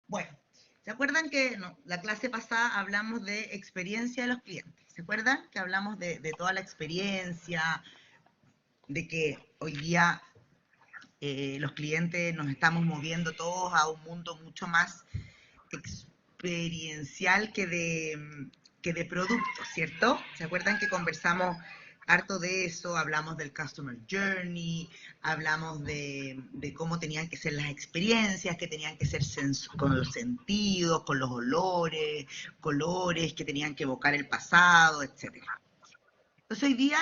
Bueno, ¿se acuerdan que la clase pasada hablamos de experiencia de los clientes? ¿Se acuerdan que hablamos de toda la experiencia, de que hoy día los clientes nos estamos moviendo todos a un mundo mucho más experiencial que de productos, ¿cierto? ¿Se acuerdan que conversamos harto de eso? Hablamos del Customer Journey, hablamos de cómo tenían que ser las experiencias, que tenían que ser con los sentidos, con los olores, colores, que tenían que evocar el pasado, etc. Entonces hoy día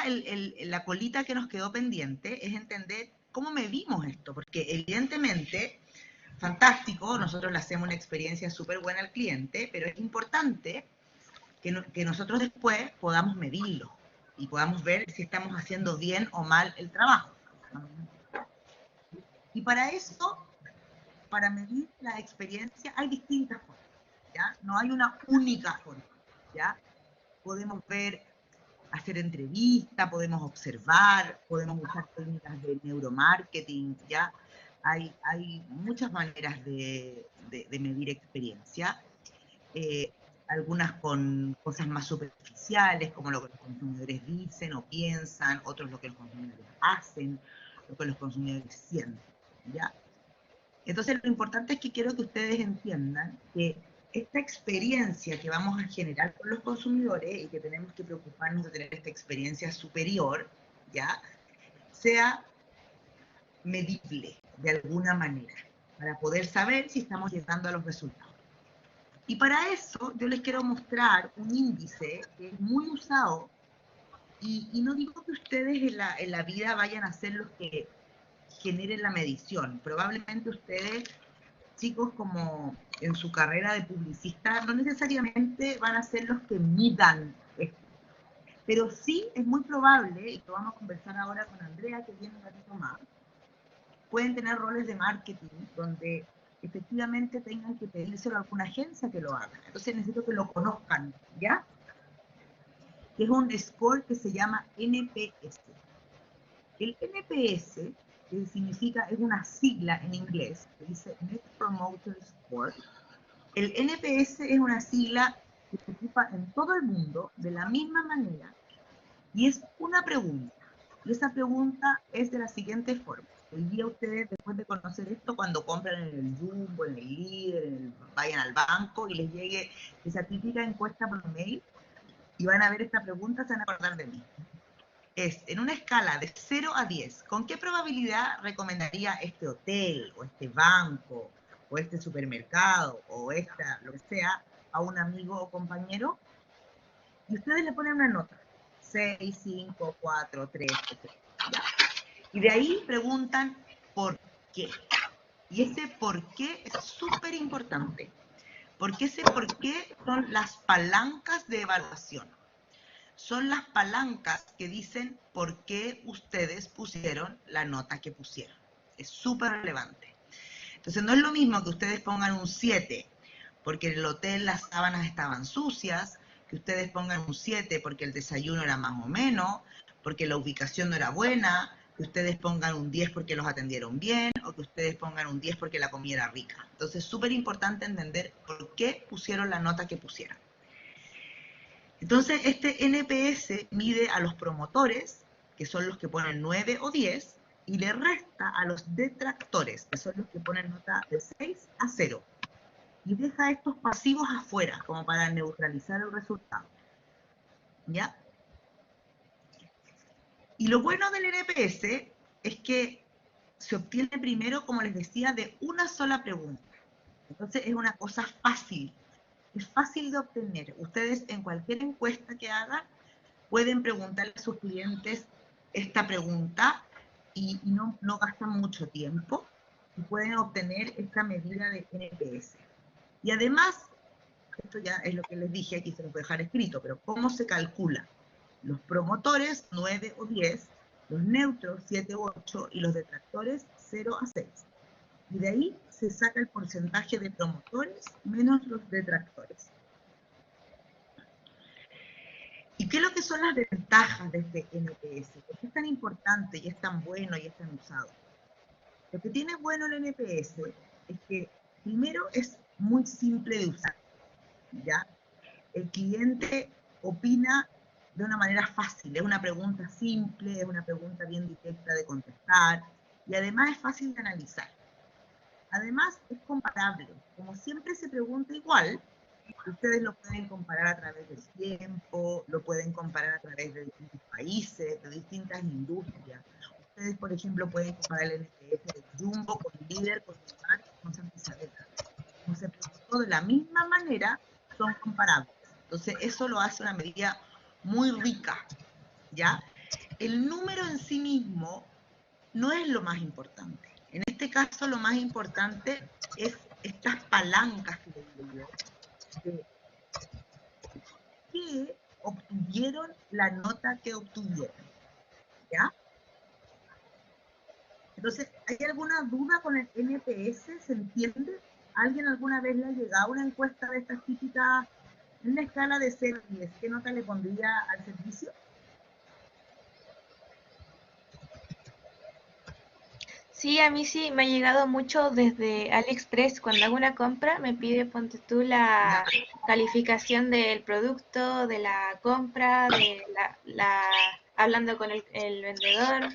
la colita que nos quedó pendiente es entender cómo medimos esto, porque evidentemente fantástico, nosotros le hacemos una experiencia súper buena al cliente, pero es importante que nosotros después podamos medirlo y podamos ver si estamos haciendo bien o mal el trabajo. Y para eso, para medir la experiencia, hay distintas formas, ¿ya? No hay una única forma, ¿ya? Podemos ver, hacer entrevistas, podemos observar, podemos usar técnicas de neuromarketing, ¿ya? Hay muchas maneras de medir experiencia, algunas con cosas más superficiales, como lo que los consumidores dicen o piensan, otros lo que los consumidores hacen, lo que los consumidores sienten, ¿ya? Entonces lo importante es que quiero que ustedes entiendan que esta experiencia que vamos a generar con los consumidores y que tenemos que preocuparnos de tener esta experiencia superior, ¿ya? Sea medible de alguna manera, para poder saber si estamos llegando a los resultados. Y para eso yo les quiero mostrar un índice que es muy usado, y no digo que ustedes en la vida vayan a ser los que generen la medición. Probablemente ustedes, chicos, como en su carrera de publicista, no necesariamente van a ser los que midan esto. Pero sí es muy probable, y lo vamos a conversar ahora con Andrea, que viene un ratito más, pueden tener roles de marketing donde efectivamente tengan que pedírselo a alguna agencia que lo haga. Entonces necesito que lo conozcan, ¿ya? Que es un score que se llama NPS. El NPS, que significa, es una sigla en inglés, que dice Net Promoter Score. El NPS es una sigla que se ocupa en todo el mundo de la misma manera, y es una pregunta. Y esa pregunta es de la siguiente forma. Hoy día ustedes, después de conocer esto, cuando compran en el Jumbo, en el Líder, vayan al banco y les llegue esa típica encuesta por mail y van a ver esta pregunta, se van a acordar de mí. Es, en una escala de 0 a 10, ¿con qué probabilidad recomendaría este hotel, o este banco, o este supermercado, o esta, lo que sea, a un amigo o compañero? Y ustedes le ponen una nota. 6, 5, 4, 3, etc. ¿Ya? Y de ahí preguntan por qué. Y ese por qué es súper importante. Porque ese por qué son las palancas de evaluación. Son las palancas que dicen por qué ustedes pusieron la nota que pusieron. Es súper relevante. Entonces no es lo mismo que ustedes pongan un 7 porque en el hotel las sábanas estaban sucias, que ustedes pongan un 7 porque el desayuno era más o menos, porque la ubicación no era buena, que ustedes pongan un 10 porque los atendieron bien, o que ustedes pongan un 10 porque la comida era rica. Entonces es súper importante entender por qué pusieron la nota que pusieron. Entonces este NPS mide a los promotores, que son los que ponen 9 o 10, y le resta a los detractores, que son los que ponen nota de 6 a 0. Y deja a estos pasivos afuera, como para neutralizar el resultado. ¿Ya? Y lo bueno del NPS es que se obtiene primero, como les decía, de una sola pregunta. Entonces es una cosa fácil, es fácil de obtener. Ustedes en cualquier encuesta que hagan pueden preguntarle a sus clientes esta pregunta y no gastan mucho tiempo y pueden obtener esta medida de NPS. Y además, esto ya es lo que les dije, aquí se los voy a dejar escrito, pero ¿cómo se calcula? Los promotores 9 o 10, los neutros 7 u 8 y los detractores 0 a 6. Y de ahí se saca el porcentaje de promotores menos los detractores. ¿Y qué es lo que son las ventajas de este NPS? ¿Por qué es tan importante y es tan bueno y es tan usado? Lo que tiene bueno el NPS es que primero es muy simple de usar, ¿ya? El cliente opina de una manera fácil, es una pregunta simple, es una pregunta bien directa de contestar, y además es fácil de analizar. Además es comparable, como siempre se pregunta igual, ustedes lo pueden comparar a través del tiempo, lo pueden comparar a través de distintos países, de distintas industrias. Ustedes, por ejemplo, pueden comparar el NPS de Jumbo con Líder, con Neymar, con Santa Isabel. Como se preguntó de la misma manera, son comparables. Entonces, eso lo hace una medida muy rica, ¿ya? El número en sí mismo no es lo más importante. En este caso, lo más importante es estas palancas que le digo yo, de que obtuvieron la nota que obtuvieron, ¿ya? Entonces, ¿hay alguna duda con el NPS? ¿Se entiende? ¿Alguien alguna vez le ha llegado una encuesta de estas típicas, en una escala de 0 a 10, qué nota le pondría al servicio? Sí, a mí sí me ha llegado mucho desde AliExpress. Cuando hago una compra me pide, ponte tú, Ya, la calificación del producto, de la compra, de hablando con el vendedor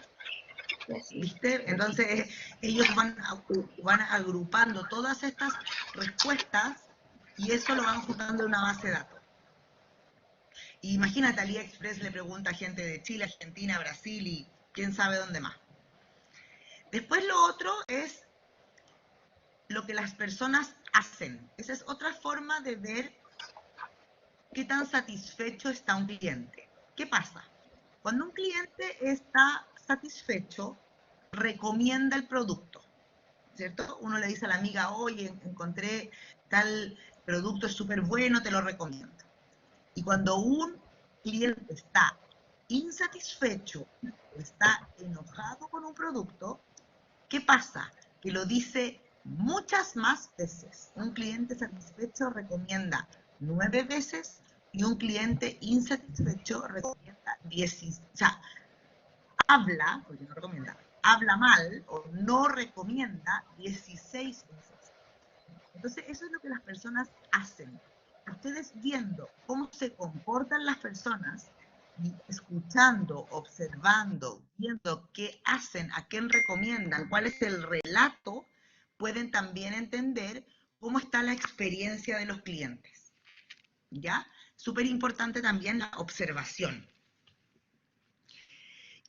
y así. ¿viste? Entonces, ellos van agrupando todas estas respuestas y eso lo van juntando en una base de datos. Y imagínate, AliExpress le pregunta a gente de Chile, Argentina, Brasil y quién sabe dónde más. Después lo otro es lo que las personas hacen. Esa es otra forma de ver qué tan satisfecho está un cliente. ¿Qué pasa? Cuando un cliente está satisfecho, recomienda el producto, ¿cierto? Uno le dice a la amiga, oye, encontré tal producto, es súper bueno, te lo recomiendo. Y cuando un cliente está insatisfecho o está enojado con un producto, ¿qué pasa? Que lo dice muchas más veces. Un cliente satisfecho recomienda 9 veces y un cliente insatisfecho recomienda 10. O sea, habla, porque no recomienda, habla mal o no recomienda 16 veces. Entonces, eso es lo que las personas hacen. Ustedes viendo cómo se comportan las personas y escuchando, observando, viendo qué hacen, a quién recomiendan, cuál es el relato, pueden también entender cómo está la experiencia de los clientes. ¿Ya? Súper importante también la observación.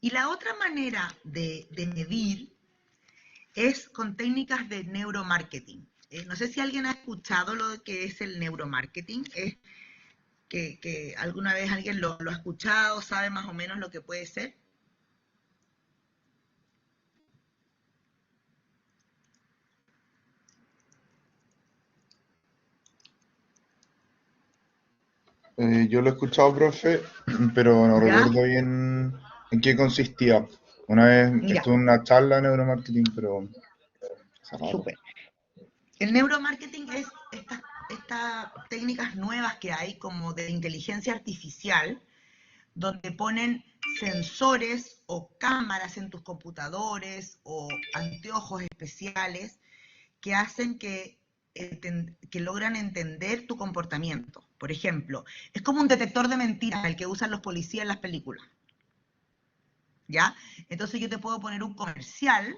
Y la otra manera de medir es con técnicas de neuromarketing. No sé si alguien ha escuchado lo que es el neuromarketing, es que alguna vez alguien lo ha escuchado, sabe más o menos lo que puede ser. Yo lo he escuchado, profe, pero no ¿Ya? recuerdo bien en qué consistía. Una vez Mira, estuve en una charla de neuromarketing, pero hace rato. súper. El neuromarketing es estas técnicas nuevas que hay como de inteligencia artificial, donde ponen sensores o cámaras en tus computadores o anteojos especiales que hacen que logran entender tu comportamiento. Por ejemplo, es como un detector de mentiras el que usan los policías en las películas. ¿Ya? Entonces yo te puedo poner un comercial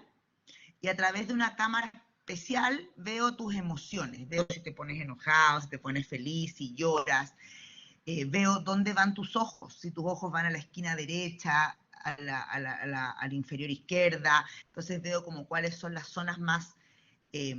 y a través de una cámara especial veo tus emociones, veo si te pones enojado, si te pones feliz, si lloras, veo dónde van tus ojos, si tus ojos van a la esquina derecha, a la inferior izquierda, entonces veo como cuáles son las zonas más eh,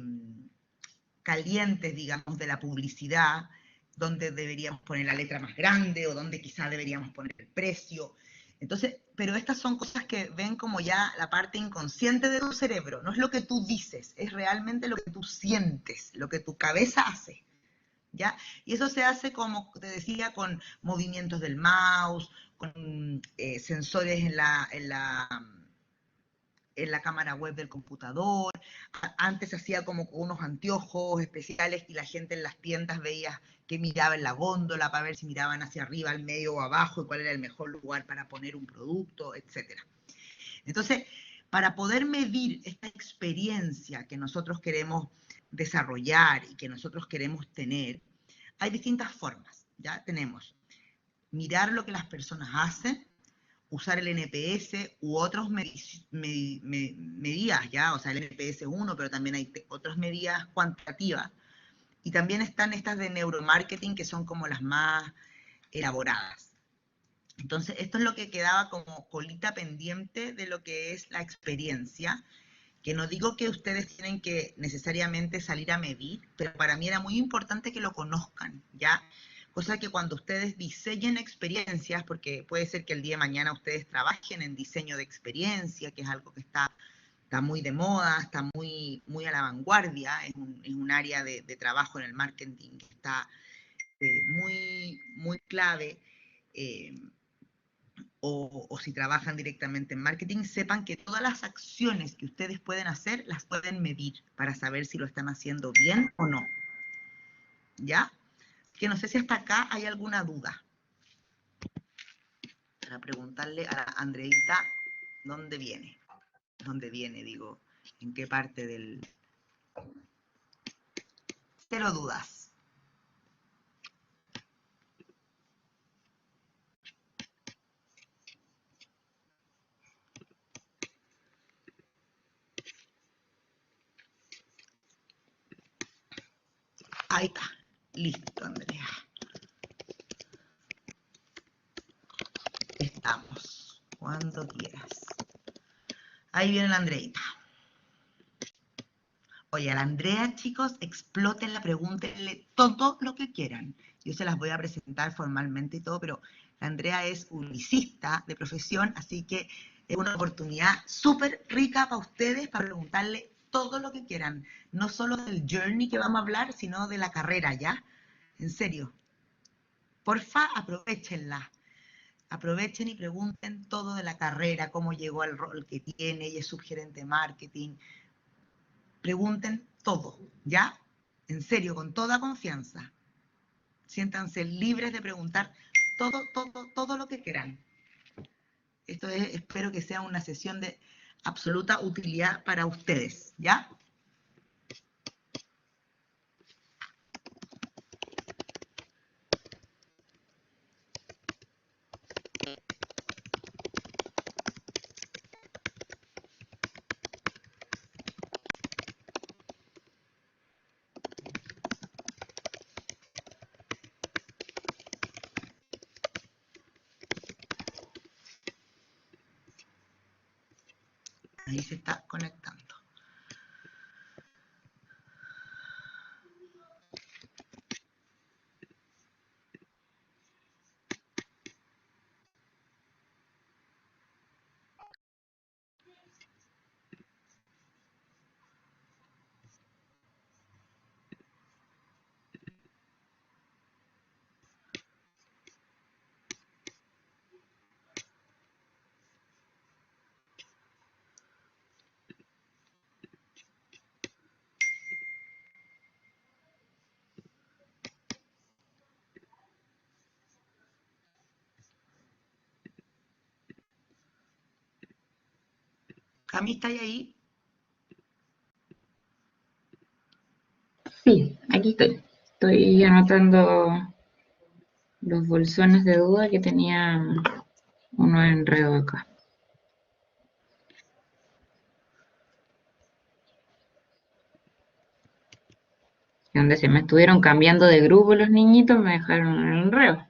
calientes, digamos, de la publicidad, donde deberíamos poner la letra más grande o donde quizá deberíamos poner el precio. Entonces, pero estas son cosas que ven como ya la parte inconsciente de tu cerebro. No es lo que tú dices, es realmente lo que tú sientes, lo que tu cabeza hace. ¿Ya? Y eso se hace, como te decía, con movimientos del mouse, con sensores en la cámara web del computador. Antes se hacía como con unos anteojos especiales y la gente en las tiendas veía que miraba en la góndola para ver si miraban hacia arriba, al medio o abajo y cuál era el mejor lugar para poner un producto, etc. Entonces, para poder medir esta experiencia que nosotros queremos desarrollar y que nosotros queremos tener, hay distintas formas, ¿ya? Tenemos mirar lo que las personas hacen, usar el NPS u otras medidas, ¿ya? O sea, el NPS 1, pero también hay otras medidas cuantitativas. Y también están estas de neuromarketing, que son como las más elaboradas. Entonces, esto es lo que quedaba como colita pendiente de lo que es la experiencia, que no digo que ustedes tienen que necesariamente salir a medir, pero para mí era muy importante que lo conozcan, ¿ya? Cosa que cuando ustedes diseñen experiencias, porque puede ser que el día de mañana ustedes trabajen en diseño de experiencia, que es algo que está muy de moda, está muy a la vanguardia, es un área de trabajo en el marketing que está muy clave, o si trabajan directamente en marketing, sepan que todas las acciones que ustedes pueden hacer, las pueden medir para saber si lo están haciendo bien o no. ¿Ya? Que no sé si hasta acá hay alguna duda. Para preguntarle a Andreita dónde viene. ¿Dónde viene? Digo, ¿en qué parte del...? Cero dudas. Ahí está. Listo, Andrea. Estamos. Cuando quieras. Ahí viene la Andreita. Oye, a la Andrea, chicos, explótenla, pregúntenle todo lo que quieran. Yo se las voy a presentar formalmente y todo, pero la Andrea es publicista de profesión, así que es una oportunidad súper rica para ustedes para preguntarle todo lo que quieran. No solo del journey que vamos a hablar, sino de la carrera, ¿ya? En serio. Porfa, aprovechenla. Aprovechen y pregunten todo de la carrera, cómo llegó al rol que tiene, ella es subgerente de marketing. Pregunten todo, ¿ya? En serio, con toda confianza. Siéntanse libres de preguntar todo lo que quieran. Esto es, espero que sea una sesión de absoluta utilidad para ustedes, ¿ya? Ahí se está conectando. Cami, ¿está ahí? Sí, aquí estoy. Estoy anotando los bolsones de duda que tenía uno enredo acá. Donde se me estuvieron cambiando de grupo los niñitos, me dejaron en el enredo.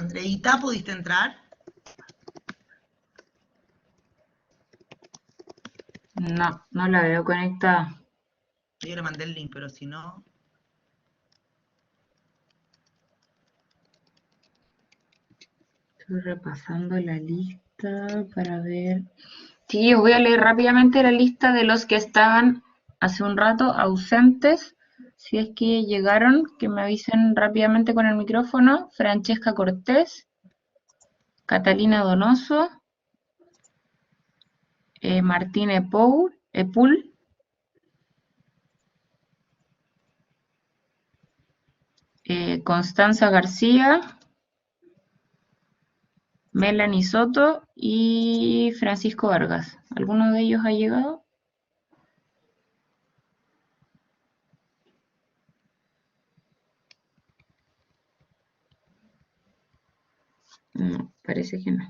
Andreita, ¿pudiste entrar? No, no la veo conectada. Yo le mandé el link, pero si no... Estoy repasando la lista para ver. Sí, os voy a leer rápidamente la lista de los que estaban hace un rato ausentes. Si es que llegaron, que me avisen rápidamente con el micrófono. Francesca Cortés, Catalina Donoso, Martín Epul, Constanza García, Melanie Soto y Francisco Vargas. ¿Alguno de ellos ha llegado? No, parece que no.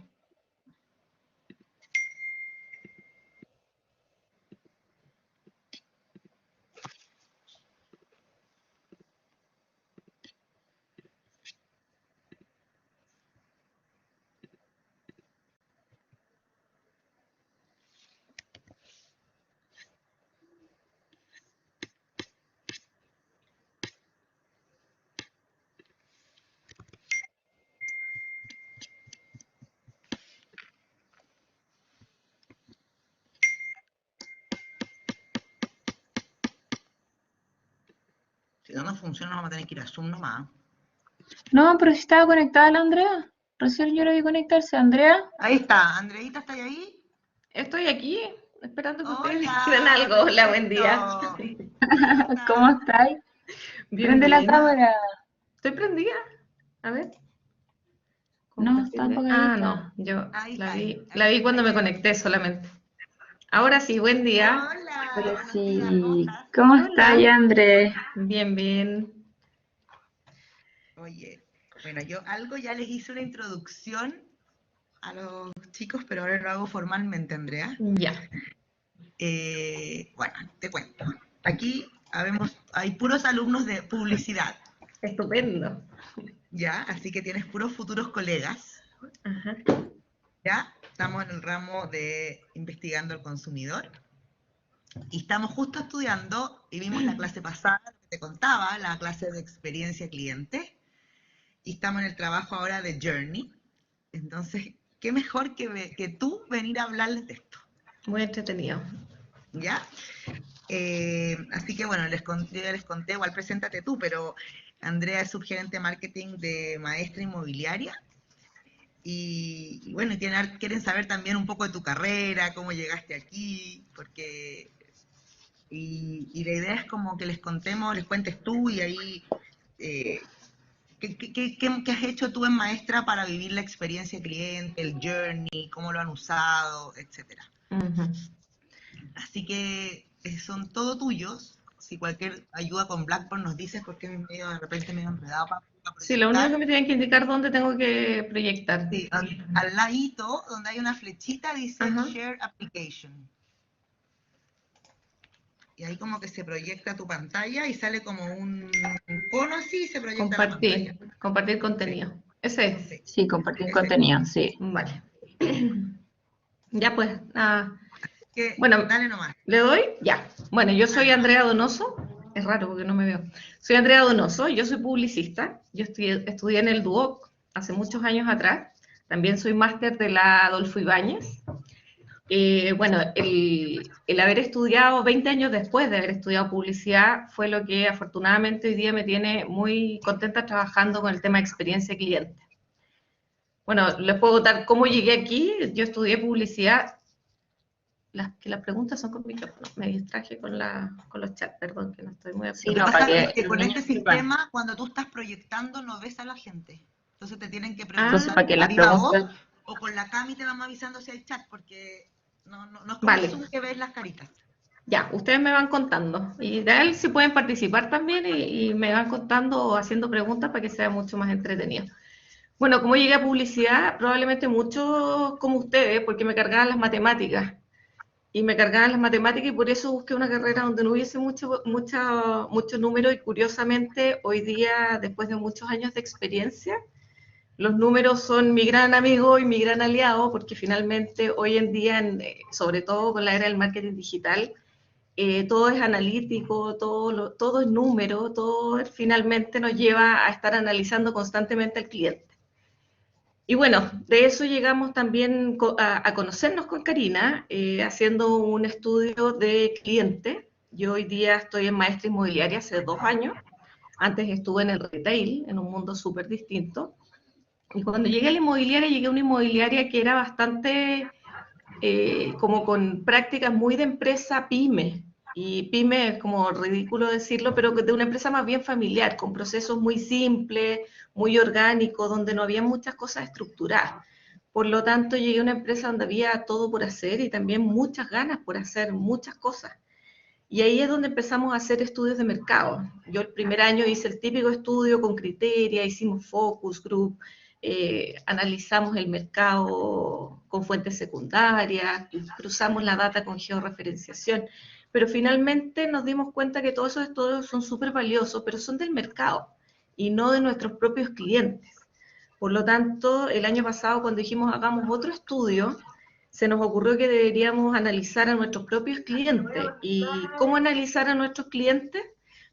Si no nos funciona, vamos a tener que ir a Zoom nomás. No, pero si estaba conectada la Andrea. Recién yo la vi conectarse. Andrea, Ahí está, Andreita, ¿está ahí? Estoy aquí esperando que ustedes me Hola, digan algo. Hola, buen día. perfecto. ¿cómo estáis? Bien, Prende la bien. cámara. ¿Estoy prendida? A ver. No, está Compartirle. apagadita. No, yo Ahí la está, vi, ahí la vi cuando me está. conecté solamente. Ahora sí, buen día. Hola, Pero buenos sí, días, ¿cómo estás? ¿cómo Hola. estáis, André? Bien, bien. Oye, bueno, yo algo ya les hice una introducción a los chicos, pero ahora lo hago formalmente, Andrea. Ya. Bueno, te cuento. Aquí hay puros alumnos de publicidad, Estupendo. ¿ya? Así que tienes puros futuros colegas, Ajá. ¿ya? Estamos en el ramo de investigando al consumidor y estamos justo estudiando, y vimos la clase pasada, que te contaba, la clase de experiencia cliente, y estamos en el trabajo ahora de Journey. Entonces, qué mejor que tú venir a hablarles de esto, Muy entretenido. ¿ya? Así que bueno, yo ya les conté, igual preséntate tú, pero Andrea es subgerente de marketing de Maestra Inmobiliaria. Y bueno, quieren saber también un poco de tu carrera, cómo llegaste aquí, porque... Y la idea es como que les contemos, les cuentes tú y ahí... ¿qué has hecho tú en Maestra para vivir la experiencia cliente, el journey, cómo lo han usado, etcétera? Ujú. Así que son todo tuyos. Si cualquier ayuda con Blackboard nos dices, porque es medio, de repente medio enredado para Sí, lo único que proyectar. me tienen que indicar dónde tengo que proyectar. Sí, al ladito, donde hay una flechita, dice Ajá. Share Application. Y ahí como que se proyecta tu pantalla y sale como un cono así y se proyecta la pantalla. Compartir contenido. Ese es. Sí, Sí, compartir ese. contenido, sí. Vale. Ya pues, Que, bueno, dale nomás. ¿le doy? Ya. Bueno, yo soy Andrea Donoso. Es raro porque no me veo. Soy Andrea Donoso, yo soy publicista. Yo estudié en el DUOC hace muchos años atrás. También soy máster de la Adolfo Ibáñez. Bueno, el haber estudiado 20 años después de haber estudiado publicidad fue lo que afortunadamente hoy día me tiene muy contenta trabajando con el tema de experiencia cliente. Bueno, les puedo contar cómo llegué aquí. Yo estudié publicidad. Las preguntas son con micrófono. Me distraje con los chats, perdón, que no estoy muy Sí, Lo que activa. no, pasa para es que que los con niños este sepan. sistema, cuando tú estás proyectando, no ves a la gente. Entonces te tienen que Entonces, preguntar para que a las viva voz preguntas... o con la Cami te vamos avisando si hay chat, porque no es como Vale. el Zoom que ves las caritas. Ya, ustedes me van contando. Y de él sí pueden participar también y me van contando o haciendo preguntas para que sea mucho más entretenido. Bueno, como llegué a publicidad, probablemente muchos como ustedes, porque me cargaban las matemáticas. Y me cargaban las matemáticas y por eso busqué una carrera donde no hubiese mucho número y curiosamente hoy día, después de muchos años de experiencia, Los números son mi gran amigo y mi gran aliado, porque finalmente hoy en día, sobre todo con la era del marketing digital, todo es analítico, todo es número, todo finalmente nos lleva a estar analizando constantemente al cliente. Y bueno, de eso llegamos también a conocernos con Karina, haciendo un estudio de cliente. Yo hoy día estoy en maestra inmobiliaria hace 2 años. Antes estuve en el retail, en un mundo súper distinto. Y cuando llegué a la inmobiliaria, llegué a una inmobiliaria que era bastante, como con prácticas muy de empresa pyme. Y pyme es como ridículo decirlo, pero de una empresa más bien familiar, con procesos muy simples, muy orgánicos, donde no había muchas cosas estructuradas. Por lo tanto, llegué a una empresa donde había todo por hacer y también muchas ganas por hacer muchas cosas. Y ahí es donde empezamos a hacer estudios de mercado. Yo el primer año hice el típico estudio con criteria, hicimos focus group, analizamos el mercado con fuentes secundarias, cruzamos la data con georreferenciación, pero finalmente nos dimos cuenta que todos esos estudios son súper valiosos, pero son del mercado y no de nuestros propios clientes. Por lo tanto, el año pasado cuando dijimos hagamos otro estudio, se nos ocurrió que deberíamos analizar a nuestros propios clientes. ¿Y cómo analizar a nuestros clientes?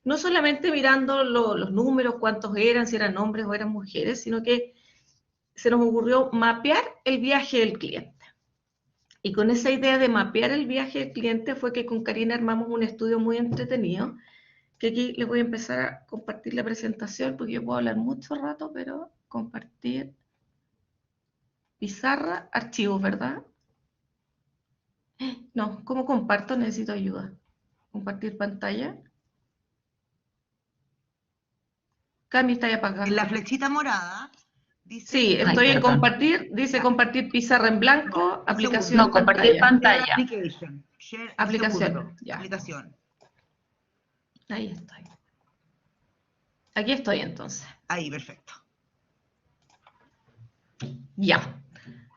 No solamente mirando los números, cuántos eran, si eran hombres o eran mujeres, sino que se nos ocurrió mapear el viaje del cliente. Y con esa idea de mapear el viaje del cliente fue que con Karina armamos un estudio muy entretenido, que aquí les voy a empezar a compartir la presentación, porque yo puedo hablar mucho rato, pero compartir pizarra, archivos, ¿verdad? No, ¿cómo comparto? Necesito ayuda. Compartir pantalla. Cami está ahí apagada. En la flechita morada dice... Sí, estoy en compartir, dice compartir pizarra en blanco, aplicación. No, compartir pantalla. Application. Share, Aplicación, ya. Aplicación. Ahí estoy. Aquí estoy entonces. Ahí, perfecto. Ya.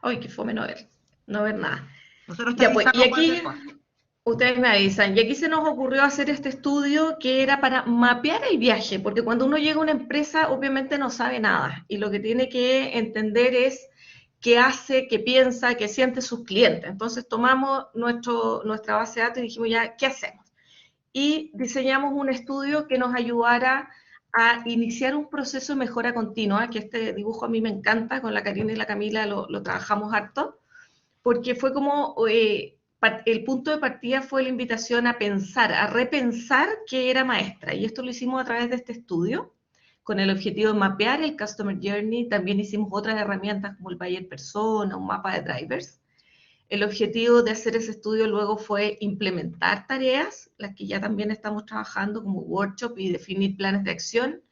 Ay, qué fome no ver nada. Nosotros Ya, pues, y aquí cualquier cosa. ustedes me avisan. Y aquí se nos ocurrió hacer este estudio que era para mapear el viaje, porque cuando uno llega a una empresa, obviamente no sabe nada. Y lo que tiene que entender es qué hace, qué piensa, qué siente sus clientes. Entonces tomamos nuestra base de datos y dijimos ya, ¿qué hacemos? Y diseñamos un estudio que nos ayudara a iniciar un proceso de mejora continua, que este dibujo a mí me encanta, con la Karina y la Camila lo trabajamos harto, porque fue como, el punto de partida fue la invitación a pensar, a repensar qué era maestra, y esto lo hicimos a través de este estudio, con el objetivo de mapear el Customer Journey. También hicimos otras herramientas como el Buyer Persona, un mapa de drivers. El objetivo de hacer ese estudio luego fue implementar tareas, las que ya también estamos trabajando como workshop, y definir planes de acción,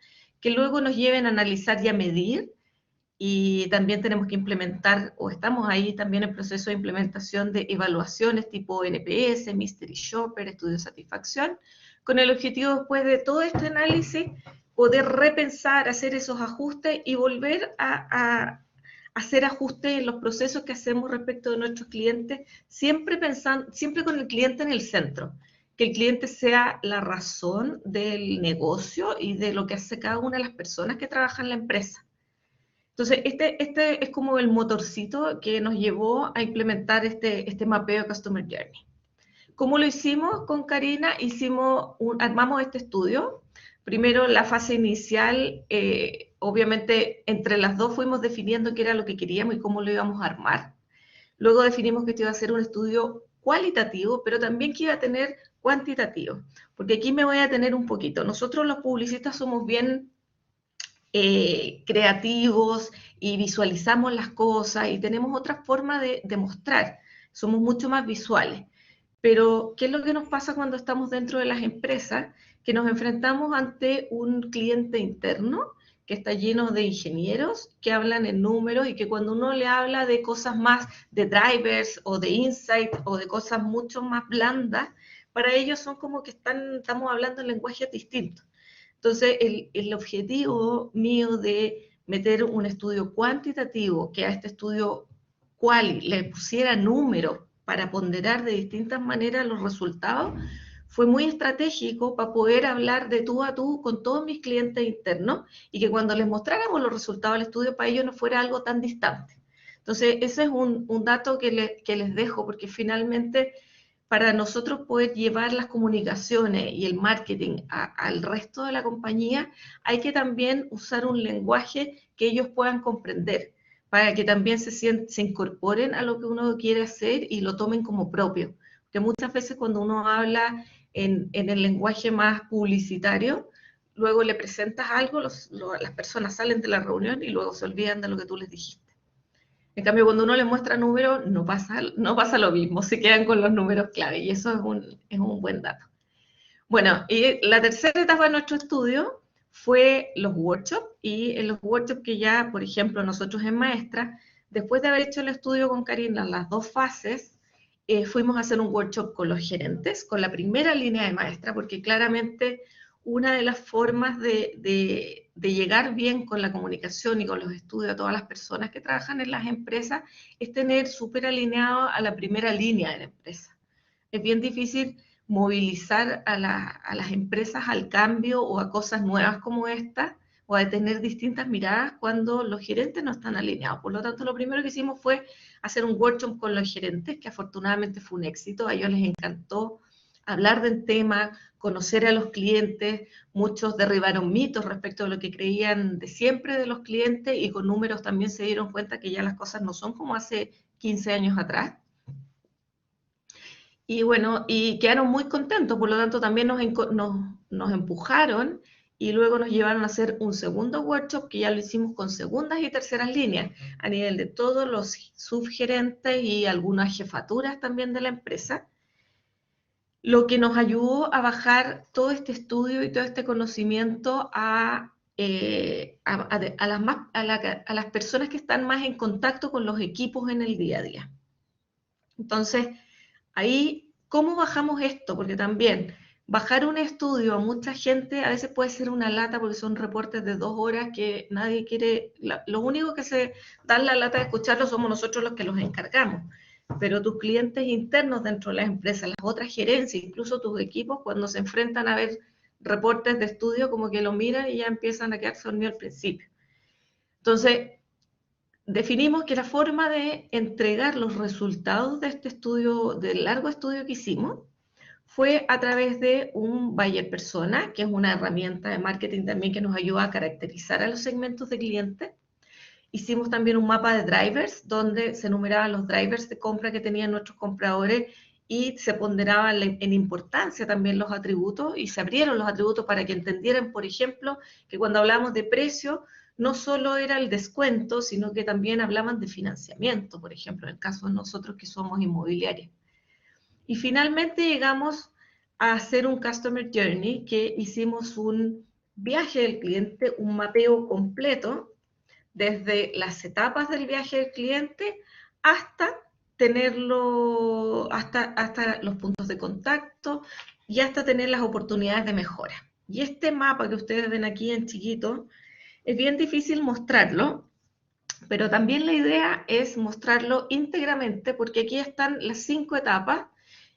que luego nos lleven a analizar y a medir. Y también tenemos que implementar, o estamos ahí también en proceso de implementación de evaluaciones tipo NPS, Mystery Shopper, estudio de satisfacción, con el objetivo después de todo este análisis poder repensar, hacer esos ajustes y volver a hacer ajustes en los procesos que hacemos respecto de nuestros clientes, siempre con el cliente en el centro, que el cliente sea la razón del negocio y de lo que hace cada una de las personas que trabajan en la empresa. Entonces, este es como el motorcito que nos llevó a implementar este mapeo de Customer Journey. ¿Cómo lo hicimos con Karina? Armamos este estudio. Primero, la fase inicial, obviamente, entre las dos fuimos definiendo qué era lo que queríamos y cómo lo íbamos a armar. Luego definimos que esto iba a ser un estudio cualitativo, pero también que iba a tener cuantitativo. Porque aquí me voy a detener un poquito. Nosotros los publicistas somos bien creativos y visualizamos las cosas y tenemos otra forma de mostrar. Somos mucho más visuales. Pero, ¿qué es lo que nos pasa cuando estamos dentro de las empresas? Que nos enfrentamos ante un cliente interno que está lleno de ingenieros que hablan en números, y que cuando uno le habla de cosas más de drivers o de insight o de cosas mucho más blandas, para ellos son como que estamos hablando en lenguajes distintos. Entonces, el objetivo mío de meter un estudio cuantitativo, que a este estudio quali le pusiera números para ponderar de distintas maneras los resultados, fue muy estratégico para poder hablar de tú a tú con todos mis clientes internos y que cuando les mostráramos los resultados del estudio para ellos no fuera algo tan distante. Entonces, ese es un dato que les dejo, porque finalmente para nosotros poder llevar las comunicaciones y el marketing al resto de la compañía, hay que también usar un lenguaje que ellos puedan comprender, para que también se incorporen a lo que uno quiere hacer y lo tomen como propio. Porque muchas veces cuando uno habla en el lenguaje más publicitario, luego le presentas algo, las personas salen de la reunión y luego se olvidan de lo que tú les dijiste. En cambio, cuando uno les muestra números, no pasa lo mismo, se quedan con los números clave, y eso es un buen dato. Bueno, y la tercera etapa de nuestro estudio fue los workshops, y en los workshops que ya, por ejemplo, nosotros en Maestra, después de haber hecho el estudio con Karina, las 2 fases, fuimos a hacer un workshop con los gerentes, con la primera línea de Maestra, porque claramente una de las formas de llegar bien con la comunicación y con los estudios a todas las personas que trabajan en las empresas es tener súper alineado a la primera línea de la empresa. Es bien difícil movilizar a las empresas al cambio o a cosas nuevas como esta, o a tener distintas miradas cuando los gerentes no están alineados. Por lo tanto, lo primero que hicimos fue hacer un workshop con los gerentes, que afortunadamente fue un éxito. A ellos les encantó hablar del tema, conocer a los clientes. Muchos derribaron mitos respecto a lo que creían de siempre de los clientes, y con números también se dieron cuenta que ya las cosas no son como hace 15 años atrás. Y bueno, y quedaron muy contentos, por lo tanto también nos empujaron y luego nos llevaron a hacer un segundo workshop que ya lo hicimos con segundas y terceras líneas, a nivel de todos los subgerentes y algunas jefaturas también de la empresa, lo que nos ayudó a bajar todo este estudio y todo este conocimiento a las personas que están más en contacto con los equipos en el día a día. Entonces, ahí, ¿cómo bajamos esto? Porque también bajar un estudio a mucha gente a veces puede ser una lata, porque son reportes de 2 horas que nadie quiere. Lo único que se dan la lata de escucharlo somos nosotros los que los encargamos. Pero tus clientes internos dentro de las empresas, las otras gerencias, incluso tus equipos, cuando se enfrentan a ver reportes de estudio, como que lo miran y ya empiezan a quedarse dormidos al principio. Entonces, definimos que la forma de entregar los resultados de este estudio, del largo estudio que hicimos, fue a través de un buyer persona, que es una herramienta de marketing también que nos ayuda a caracterizar a los segmentos de clientes. Hicimos también un mapa de drivers, donde se enumeraban los drivers de compra que tenían nuestros compradores y se ponderaban en importancia también los atributos, y se abrieron los atributos para que entendieran, por ejemplo, que cuando hablamos de precio, no solo era el descuento, sino que también hablaban de financiamiento, por ejemplo, en el caso de nosotros que somos inmobiliarios. Y finalmente llegamos a hacer un Customer Journey, que hicimos un viaje del cliente, un mapeo completo, desde las etapas del viaje del cliente hasta tenerlo, hasta los puntos de contacto y hasta tener las oportunidades de mejora. Y este mapa que ustedes ven aquí en chiquito, es bien difícil mostrarlo, pero también la idea es mostrarlo íntegramente, porque aquí están las 5 etapas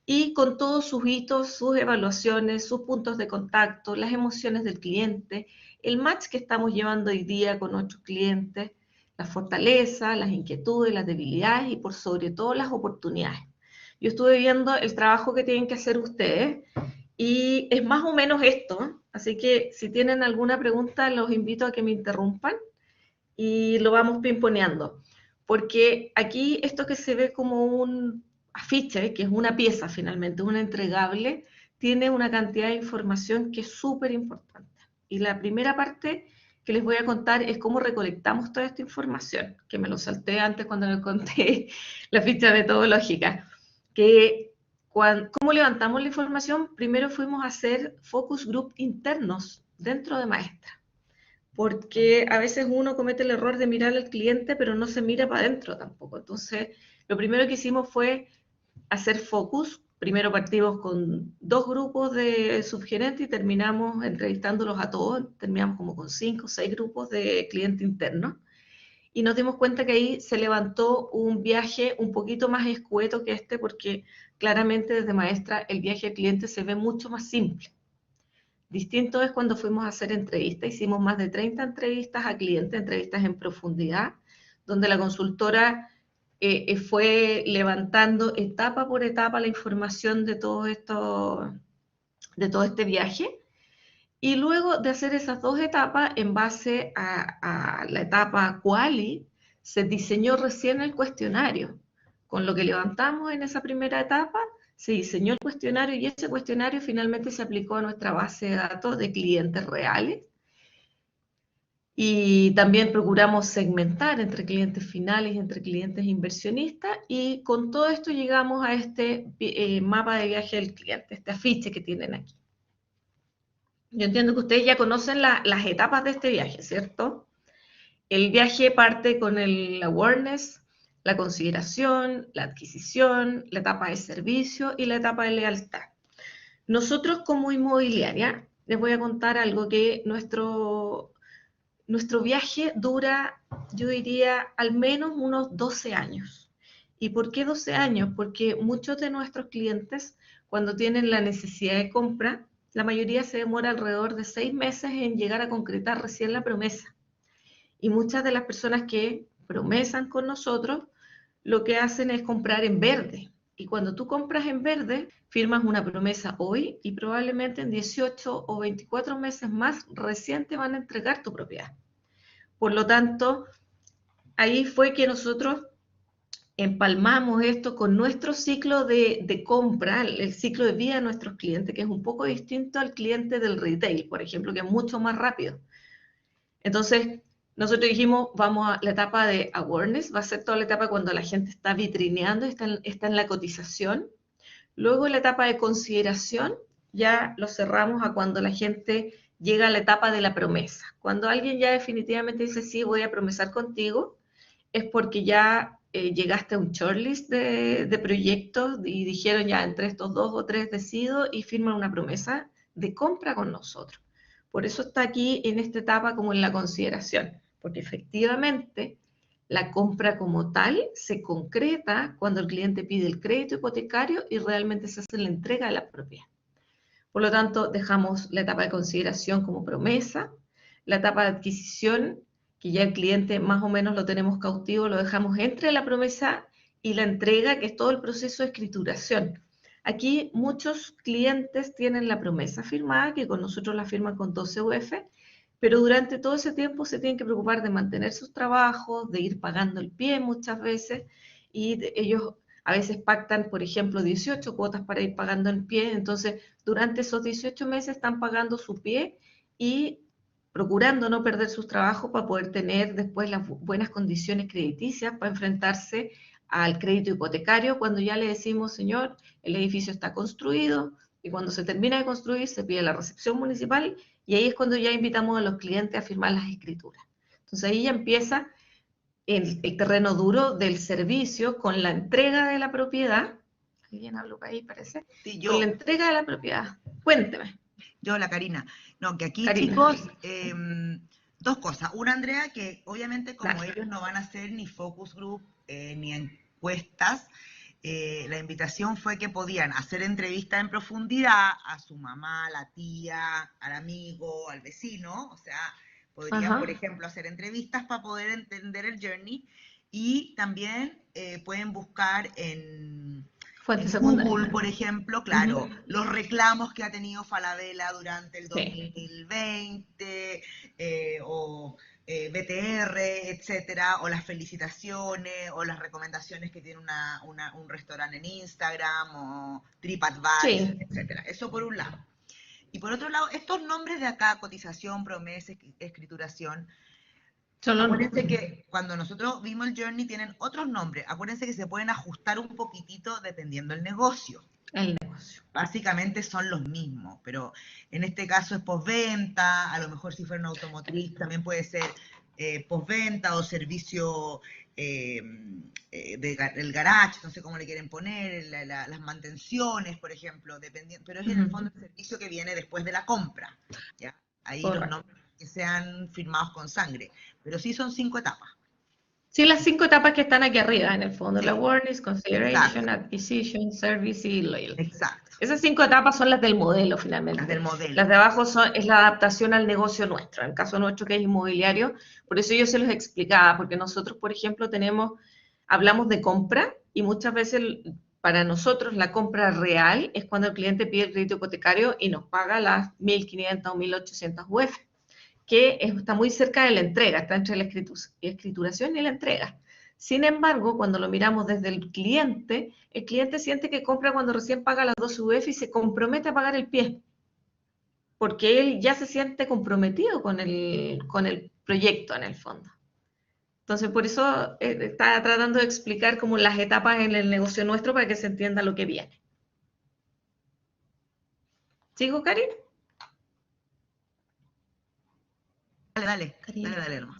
y con todos sus hitos, sus evaluaciones, sus puntos de contacto, las emociones del cliente, el match que estamos llevando hoy día con nuestros clientes, las fortalezas, las inquietudes, las debilidades y por sobre todo las oportunidades. Yo estuve viendo el trabajo que tienen que hacer ustedes y es más o menos esto, así que si tienen alguna pregunta los invito a que me interrumpan y lo vamos pimponeando, porque aquí esto que se ve como un afiche, que es una pieza finalmente, un entregable, tiene una cantidad de información que es súper importante. Y la primera parte que les voy a contar es cómo recolectamos toda esta información, que me lo salté antes cuando les conté la ficha metodológica. ¿Cómo levantamos la información? Primero fuimos a hacer focus group internos dentro de Maestra, porque a veces uno comete el error de mirar al cliente, pero no se mira para adentro tampoco. Entonces, lo primero que hicimos fue hacer focus. Primero partimos con 2 grupos de subgerentes y terminamos entrevistándolos a todos. Terminamos como con 5 o 6 grupos de cliente interno. y nos dimos cuenta que ahí se levantó un viaje un poquito más escueto que este, porque claramente desde maestra el viaje al cliente se ve mucho más simple. Distinto es cuando fuimos a hacer entrevistas, hicimos más de 30 entrevistas a clientes, entrevistas en profundidad, donde la consultora fue levantando etapa por etapa la información de todo este viaje, y luego de hacer esas dos etapas, en base a la etapa quali, se diseñó recién el cuestionario. Con lo que levantamos en esa primera etapa, se diseñó el cuestionario y ese cuestionario finalmente se aplicó a nuestra base de datos de clientes reales. Y también procuramos segmentar entre clientes finales y entre clientes inversionistas, y con todo esto llegamos a este mapa de viaje del cliente, este afiche que tienen aquí. Yo entiendo que ustedes ya conocen las etapas de este viaje, ¿cierto? El viaje parte con el awareness, la consideración, la adquisición, la etapa de servicio y la etapa de lealtad. Nosotros como inmobiliaria, les voy a contar algo, que nuestro viaje dura, yo diría, al menos unos 12 años. ¿Y por qué 12 años? Porque muchos de nuestros clientes, cuando tienen la necesidad de compra, la mayoría se demora alrededor de 6 meses en llegar a concretar recién la promesa. Y muchas de las personas que promesan con nosotros, lo que hacen es comprar en verde. Y cuando tú compras en verde, firmas una promesa hoy y probablemente en 18 o 24 meses más recién te van a entregar tu propiedad. Por lo tanto, ahí fue que nosotros empalmamos esto con nuestro ciclo de compra, el ciclo de vida de nuestros clientes, que es un poco distinto al cliente del retail, por ejemplo, que es mucho más rápido. Entonces, nosotros dijimos, vamos a la etapa de awareness, va a ser toda la etapa cuando la gente está vitrineando, está en la cotización. Luego la etapa de consideración, ya lo cerramos a cuando la gente llega a la etapa de la promesa. Cuando alguien ya definitivamente dice, sí, voy a promesar contigo, es porque ya llegaste a un shortlist de proyectos y dijeron, ya entre estos 2 o 3 decido, y firman una promesa de compra con nosotros. Por eso está aquí en esta etapa como en la consideración, porque efectivamente la compra como tal se concreta cuando el cliente pide el crédito hipotecario y realmente se hace la entrega de la propiedad. Por lo tanto, dejamos la etapa de consideración como promesa, la etapa de adquisición, que ya el cliente más o menos lo tenemos cautivo, lo dejamos entre la promesa y la entrega, que es todo el proceso de escrituración. Aquí muchos clientes tienen la promesa firmada, que con nosotros la firman con 12 UF, pero durante todo ese tiempo se tienen que preocupar de mantener sus trabajos, de ir pagando el pie muchas veces, y ellos a veces pactan, por ejemplo, 18 cuotas para ir pagando el pie. Entonces durante esos 18 meses están pagando su pie y procurando no perder sus trabajos para poder tener después las buenas condiciones crediticias para enfrentarse al crédito hipotecario cuando ya le decimos, señor, el edificio está construido, y cuando se termina de construir se pide la recepción municipal, y ahí es cuando ya invitamos a los clientes a firmar las escrituras. Entonces ahí ya empieza el terreno duro del servicio con la entrega de la propiedad. ¿Alguien habló ahí, parece? Sí, con la entrega de la propiedad. Cuénteme. Yo, la Karina. No, que aquí, Karina. chicos, dos cosas. Una, Andrea, que obviamente como Claro. ellos no van a hacer ni focus group ni encuestas, la invitación fue que podían hacer entrevistas en profundidad a su mamá, a la tía, al amigo, al vecino. O sea, podrían, por ejemplo, hacer entrevistas para poder entender el journey, y también pueden buscar en Google, por ejemplo, claro, los reclamos que ha tenido Falabella durante el 2020, o BTR, etcétera, o las felicitaciones, o las recomendaciones que tiene un restaurante en Instagram, o TripAdvisor, etcétera. Eso por un lado. Y por otro lado, estos nombres de acá, cotización, promesa, escrituración, acuérdense que cuando nosotros vimos el journey tienen otros nombres. Acuérdense que se pueden ajustar un poquitito dependiendo del negocio. El negocio. Básicamente son los mismos, pero en este caso es postventa. A lo mejor si fuera una automotriz también puede ser postventa o servicio del garage, no sé cómo le quieren poner, las mantenciones, por ejemplo, dependiendo, pero es en el fondo el servicio que viene después de la compra, ¿ya? Ahí los nombres que sean firmados con sangre, pero sí son 5 etapas. Sí, las 5 etapas que están aquí arriba, en el fondo, la awareness, consideration, Exacto. acquisition, service y loyalty. Exacto. Esas 5 etapas son las del modelo, finalmente. Las del modelo. Las de abajo es la adaptación al negocio nuestro, en el caso nuestro que es inmobiliario. Por eso yo se los explicaba, porque nosotros, por ejemplo, hablamos de compra y muchas veces para nosotros la compra real es cuando el cliente pide el crédito hipotecario y nos paga las 1.500 o 1.800 UF, que está muy cerca de la entrega, está entre la escrituración y la entrega. Sin embargo, cuando lo miramos desde el cliente siente que compra cuando recién paga las 2 UF y se compromete a pagar el pie, porque él ya se siente comprometido con el proyecto en el fondo. Entonces, por eso está tratando de explicar como las etapas en el negocio nuestro para que se entienda lo que viene. ¿Sigo, Cari? Dale.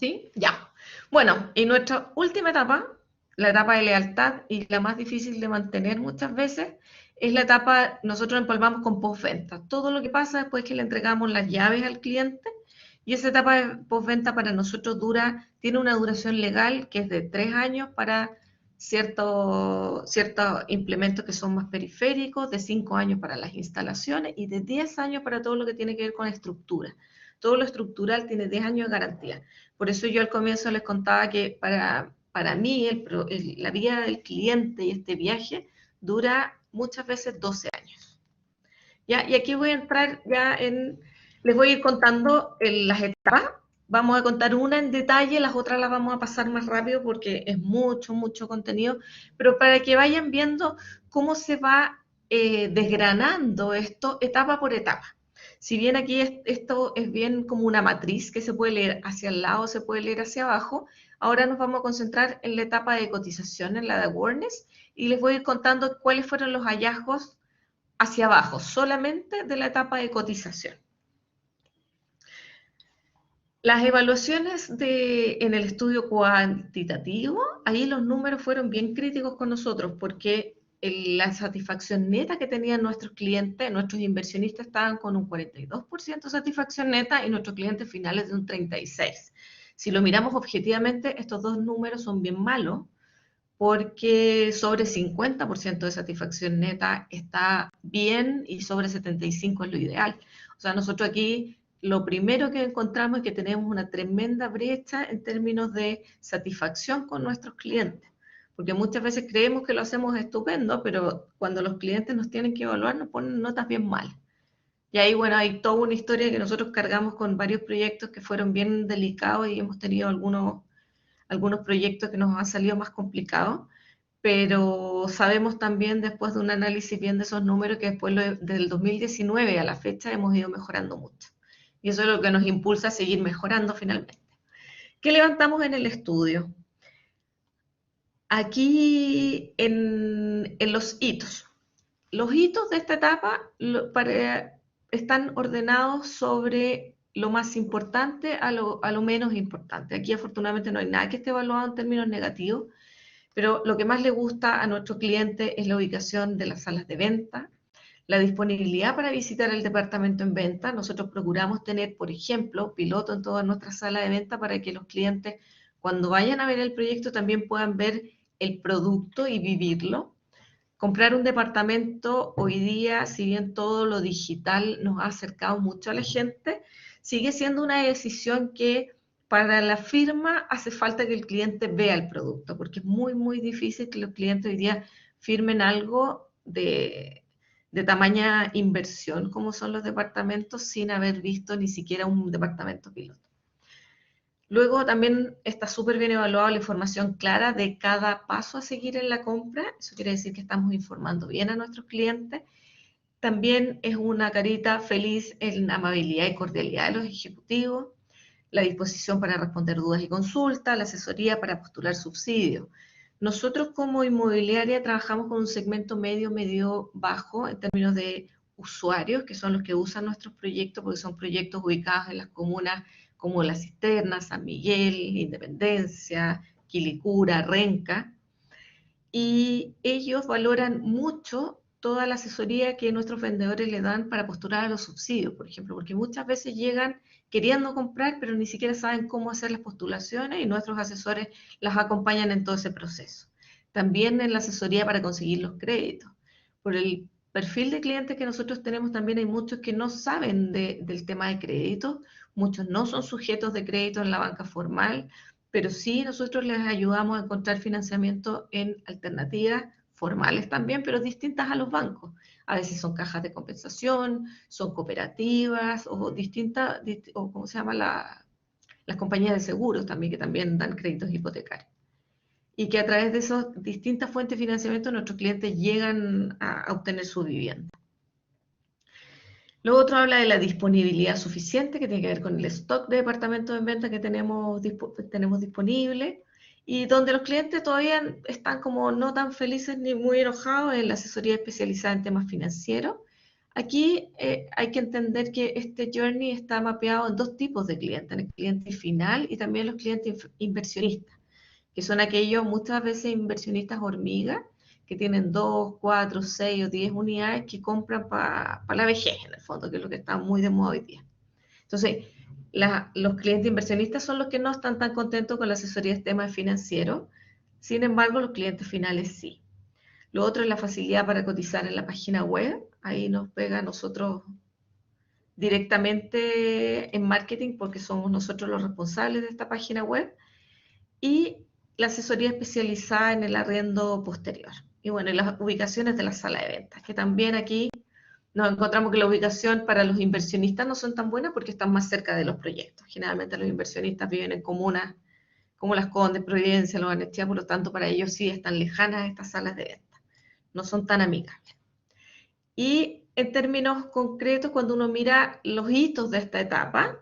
¿Sí? Ya. Bueno, y nuestra última etapa, la etapa de lealtad y la más difícil de mantener muchas veces, es la etapa, nosotros empalmamos con postventa. Todo lo que pasa después que le entregamos las llaves al cliente, y esa etapa de postventa para nosotros tiene una duración legal que es de 3 años para ciertos implementos que son más periféricos, de 5 años para las instalaciones y de 10 años para todo lo que tiene que ver con estructura. Todo lo estructural tiene 10 años de garantía. Por eso yo al comienzo les contaba que para mí la vida del cliente y este viaje dura muchas veces 12 años. ¿Ya? Y aquí voy a entrar les voy a ir contando las etapas. Vamos a contar una en detalle, las otras las vamos a pasar más rápido porque es mucho contenido, pero para que vayan viendo cómo se va desgranando esto etapa por etapa. Si bien aquí esto es bien como una matriz que se puede leer hacia el lado, se puede leer hacia abajo, ahora nos vamos a concentrar en la etapa de cotización, en la de awareness, y les voy a ir contando cuáles fueron los hallazgos hacia abajo, solamente de la etapa de cotización. Las evaluaciones en el estudio cuantitativo, ahí los números fueron bien críticos con nosotros, porque la satisfacción neta que tenían nuestros clientes, nuestros inversionistas estaban con un 42% de satisfacción neta y nuestros clientes finales de un 36%. Si lo miramos objetivamente, estos dos números son bien malos, porque sobre 50% de satisfacción neta está bien y sobre 75% es lo ideal. O sea, nosotros aquí lo primero que encontramos es que tenemos una tremenda brecha en términos de satisfacción con nuestros clientes, porque muchas veces creemos que lo hacemos estupendo, pero cuando los clientes nos tienen que evaluar nos ponen notas bien malas. Y ahí, bueno, hay toda una historia que nosotros cargamos con varios proyectos que fueron bien delicados y hemos tenido algunos proyectos que nos han salido más complicados, pero sabemos también después de un análisis bien de esos números que después del 2019 a la fecha hemos ido mejorando mucho. Y eso es lo que nos impulsa a seguir mejorando finalmente. ¿Qué levantamos en el estudio? Aquí en los hitos. Los hitos de esta etapa están ordenados sobre lo más importante a lo menos importante. Aquí afortunadamente no hay nada que esté evaluado en términos negativos, pero lo que más le gusta a nuestro cliente es la ubicación de las salas de venta, la disponibilidad para visitar el departamento en venta. Nosotros procuramos tener, por ejemplo, piloto en todas nuestras salas de venta para que los clientes, cuando vayan a ver el proyecto, también puedan ver el producto y vivirlo. Comprar un departamento hoy día, si bien todo lo digital nos ha acercado mucho a la gente, sigue siendo una decisión que para la firma hace falta que el cliente vea el producto, porque es muy difícil que los clientes hoy día firmen algo de tamaña inversión, como son los departamentos, sin haber visto ni siquiera un departamento piloto. Luego también está súper bien evaluada la información clara de cada paso a seguir en la compra. Eso quiere decir que estamos informando bien a nuestros clientes. También es una carita feliz en amabilidad y cordialidad de los ejecutivos, la disposición para responder dudas y consultas, la asesoría para postular subsidios. Nosotros como inmobiliaria trabajamos con un segmento medio bajo en términos de usuarios, que son los que usan nuestros proyectos, porque son proyectos ubicados en las comunas como La Cisterna, San Miguel, Independencia, Quilicura, Renca, y ellos valoran mucho toda la asesoría que nuestros vendedores le dan para postular a los subsidios, por ejemplo, porque muchas veces llegan queriendo comprar, pero ni siquiera saben cómo hacer las postulaciones y nuestros asesores las acompañan en todo ese proceso. También en la asesoría para conseguir los créditos. Por el perfil de clientes que nosotros tenemos también hay muchos que no saben del tema de crédito, muchos no son sujetos de crédito en la banca formal, pero sí nosotros les ayudamos a encontrar financiamiento en alternativas formales también, pero distintas a los bancos. A veces son cajas de compensación, son cooperativas o distintas, o ¿cómo se llama? Las compañías de seguros también, que también dan créditos hipotecarios. Y que a través de esas distintas fuentes de financiamiento nuestros clientes llegan a obtener su vivienda. Lo otro habla de la disponibilidad suficiente, que tiene que ver con el stock de departamentos en venta que tenemos disponible, y donde los clientes todavía están como no tan felices ni muy enojados en la asesoría especializada en temas financieros. Aquí hay que entender que este journey está mapeado en dos tipos de clientes, en el cliente final y también los clientes inversionistas, que son aquellos muchas veces inversionistas hormigas, que tienen 2, 4, 6 o 10 unidades que compran para la vejez, en el fondo, que es lo que está muy de moda hoy día. Entonces, los clientes inversionistas son los que no están tan contentos con la asesoría de temas financieros, sin embargo, los clientes finales sí. Lo otro es la facilidad para cotizar en la página web, ahí nos pega a nosotros directamente en marketing, porque somos nosotros los responsables de esta página web, y la asesoría especializada en el arriendo posterior. Y bueno, y las ubicaciones de la sala de ventas, que también aquí nos encontramos que la ubicación para los inversionistas no son tan buenas porque están más cerca de los proyectos. Generalmente los inversionistas viven en comunas como Las Condes, Providencia, Los Barnechea, por lo tanto para ellos sí están lejanas estas salas de venta. No son tan amigables. Y en términos concretos, cuando uno mira los hitos de esta etapa,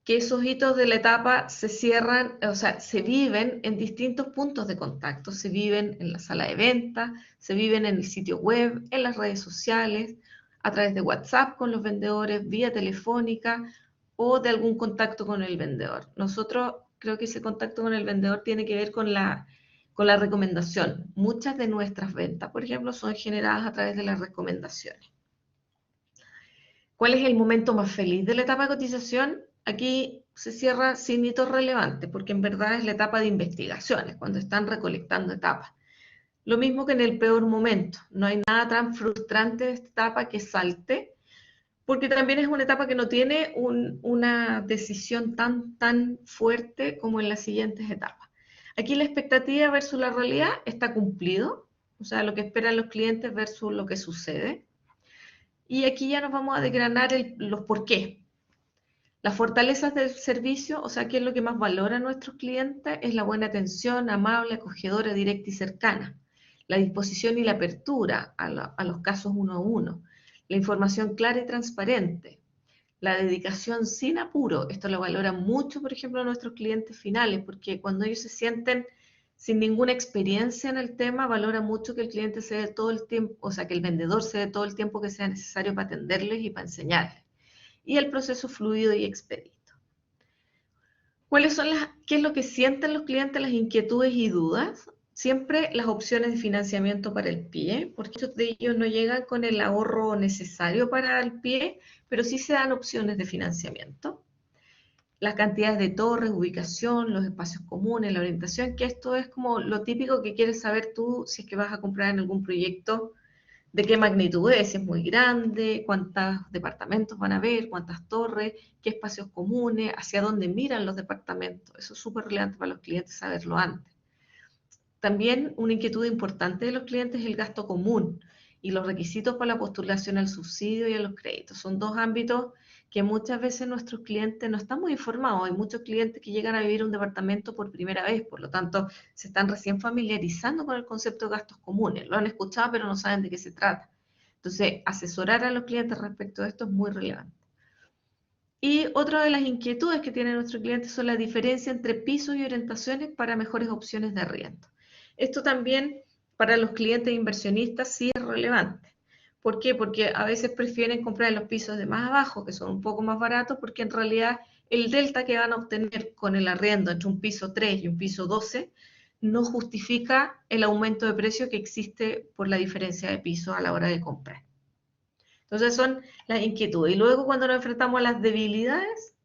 que esos hitos de la etapa se cierran, o sea, se viven en distintos puntos de contacto, se viven en la sala de venta, se viven en el sitio web, en las redes sociales, a través de WhatsApp con los vendedores, vía telefónica o de algún contacto con el vendedor. Nosotros creo que ese contacto con el vendedor tiene que ver con la recomendación. Muchas de nuestras ventas, por ejemplo, son generadas a través de las recomendaciones. ¿Cuál es el momento más feliz de la etapa de cotización? Aquí se cierra sin hitos relevantes, porque en verdad es la etapa de investigaciones, cuando están recolectando etapas. Lo mismo que en el peor momento. No hay nada tan frustrante de esta etapa que salte, porque también es una etapa que no tiene una decisión tan fuerte como en las siguientes etapas. Aquí la expectativa versus la realidad está cumplido, o sea, lo que esperan los clientes versus lo que sucede. Y aquí ya nos vamos a desgranar los por qué. Las fortalezas del servicio, o sea, ¿qué es lo que más valora a nuestros clientes? Es la buena atención, amable, acogedora, directa y cercana. La disposición y la apertura a los casos uno a uno. La información clara y transparente. La dedicación sin apuro. Esto lo valora mucho, por ejemplo, a nuestros clientes finales, porque cuando ellos se sienten sin ninguna experiencia en el tema, valora mucho que el cliente se dé todo el tiempo, o sea, que el vendedor se dé todo el tiempo que sea necesario para atenderles y para enseñarles. Y el proceso fluido y expedito. ¿Qué es lo que sienten los clientes, las inquietudes y dudas? Siempre las opciones de financiamiento para el pie, porque muchos de ellos no llegan con el ahorro necesario para el pie, pero sí se dan opciones de financiamiento. Las cantidades de torres, ubicación, los espacios comunes, la orientación, que esto es como lo típico que quieres saber tú si es que vas a comprar en algún proyecto. ¿De qué magnitud es? Si es muy grande, cuántos departamentos van a haber, cuántas torres, qué espacios comunes, hacia dónde miran los departamentos. Eso es súper relevante para los clientes saberlo antes. También una inquietud importante de los clientes es el gasto común y los requisitos para la postulación al subsidio y a los créditos. Son dos ámbitos que muchas veces nuestros clientes no están muy informados. Hay muchos clientes que llegan a vivir un departamento por primera vez, por lo tanto, se están recién familiarizando con el concepto de gastos comunes. Lo han escuchado, pero no saben de qué se trata. Entonces, asesorar a los clientes respecto a esto es muy relevante. Y otra de las inquietudes que tienen nuestros clientes son la diferencia entre pisos y orientaciones para mejores opciones de arriendo. Esto también para los clientes inversionistas sí es relevante. ¿Por qué? Porque a veces prefieren comprar en los pisos de más abajo, que son un poco más baratos, porque en realidad el delta que van a obtener con el arriendo entre un piso 3 y un piso 12 no justifica el aumento de precio que existe por la diferencia de piso a la hora de comprar. Entonces son las inquietudes. Y luego cuando nos enfrentamos a las debilidades,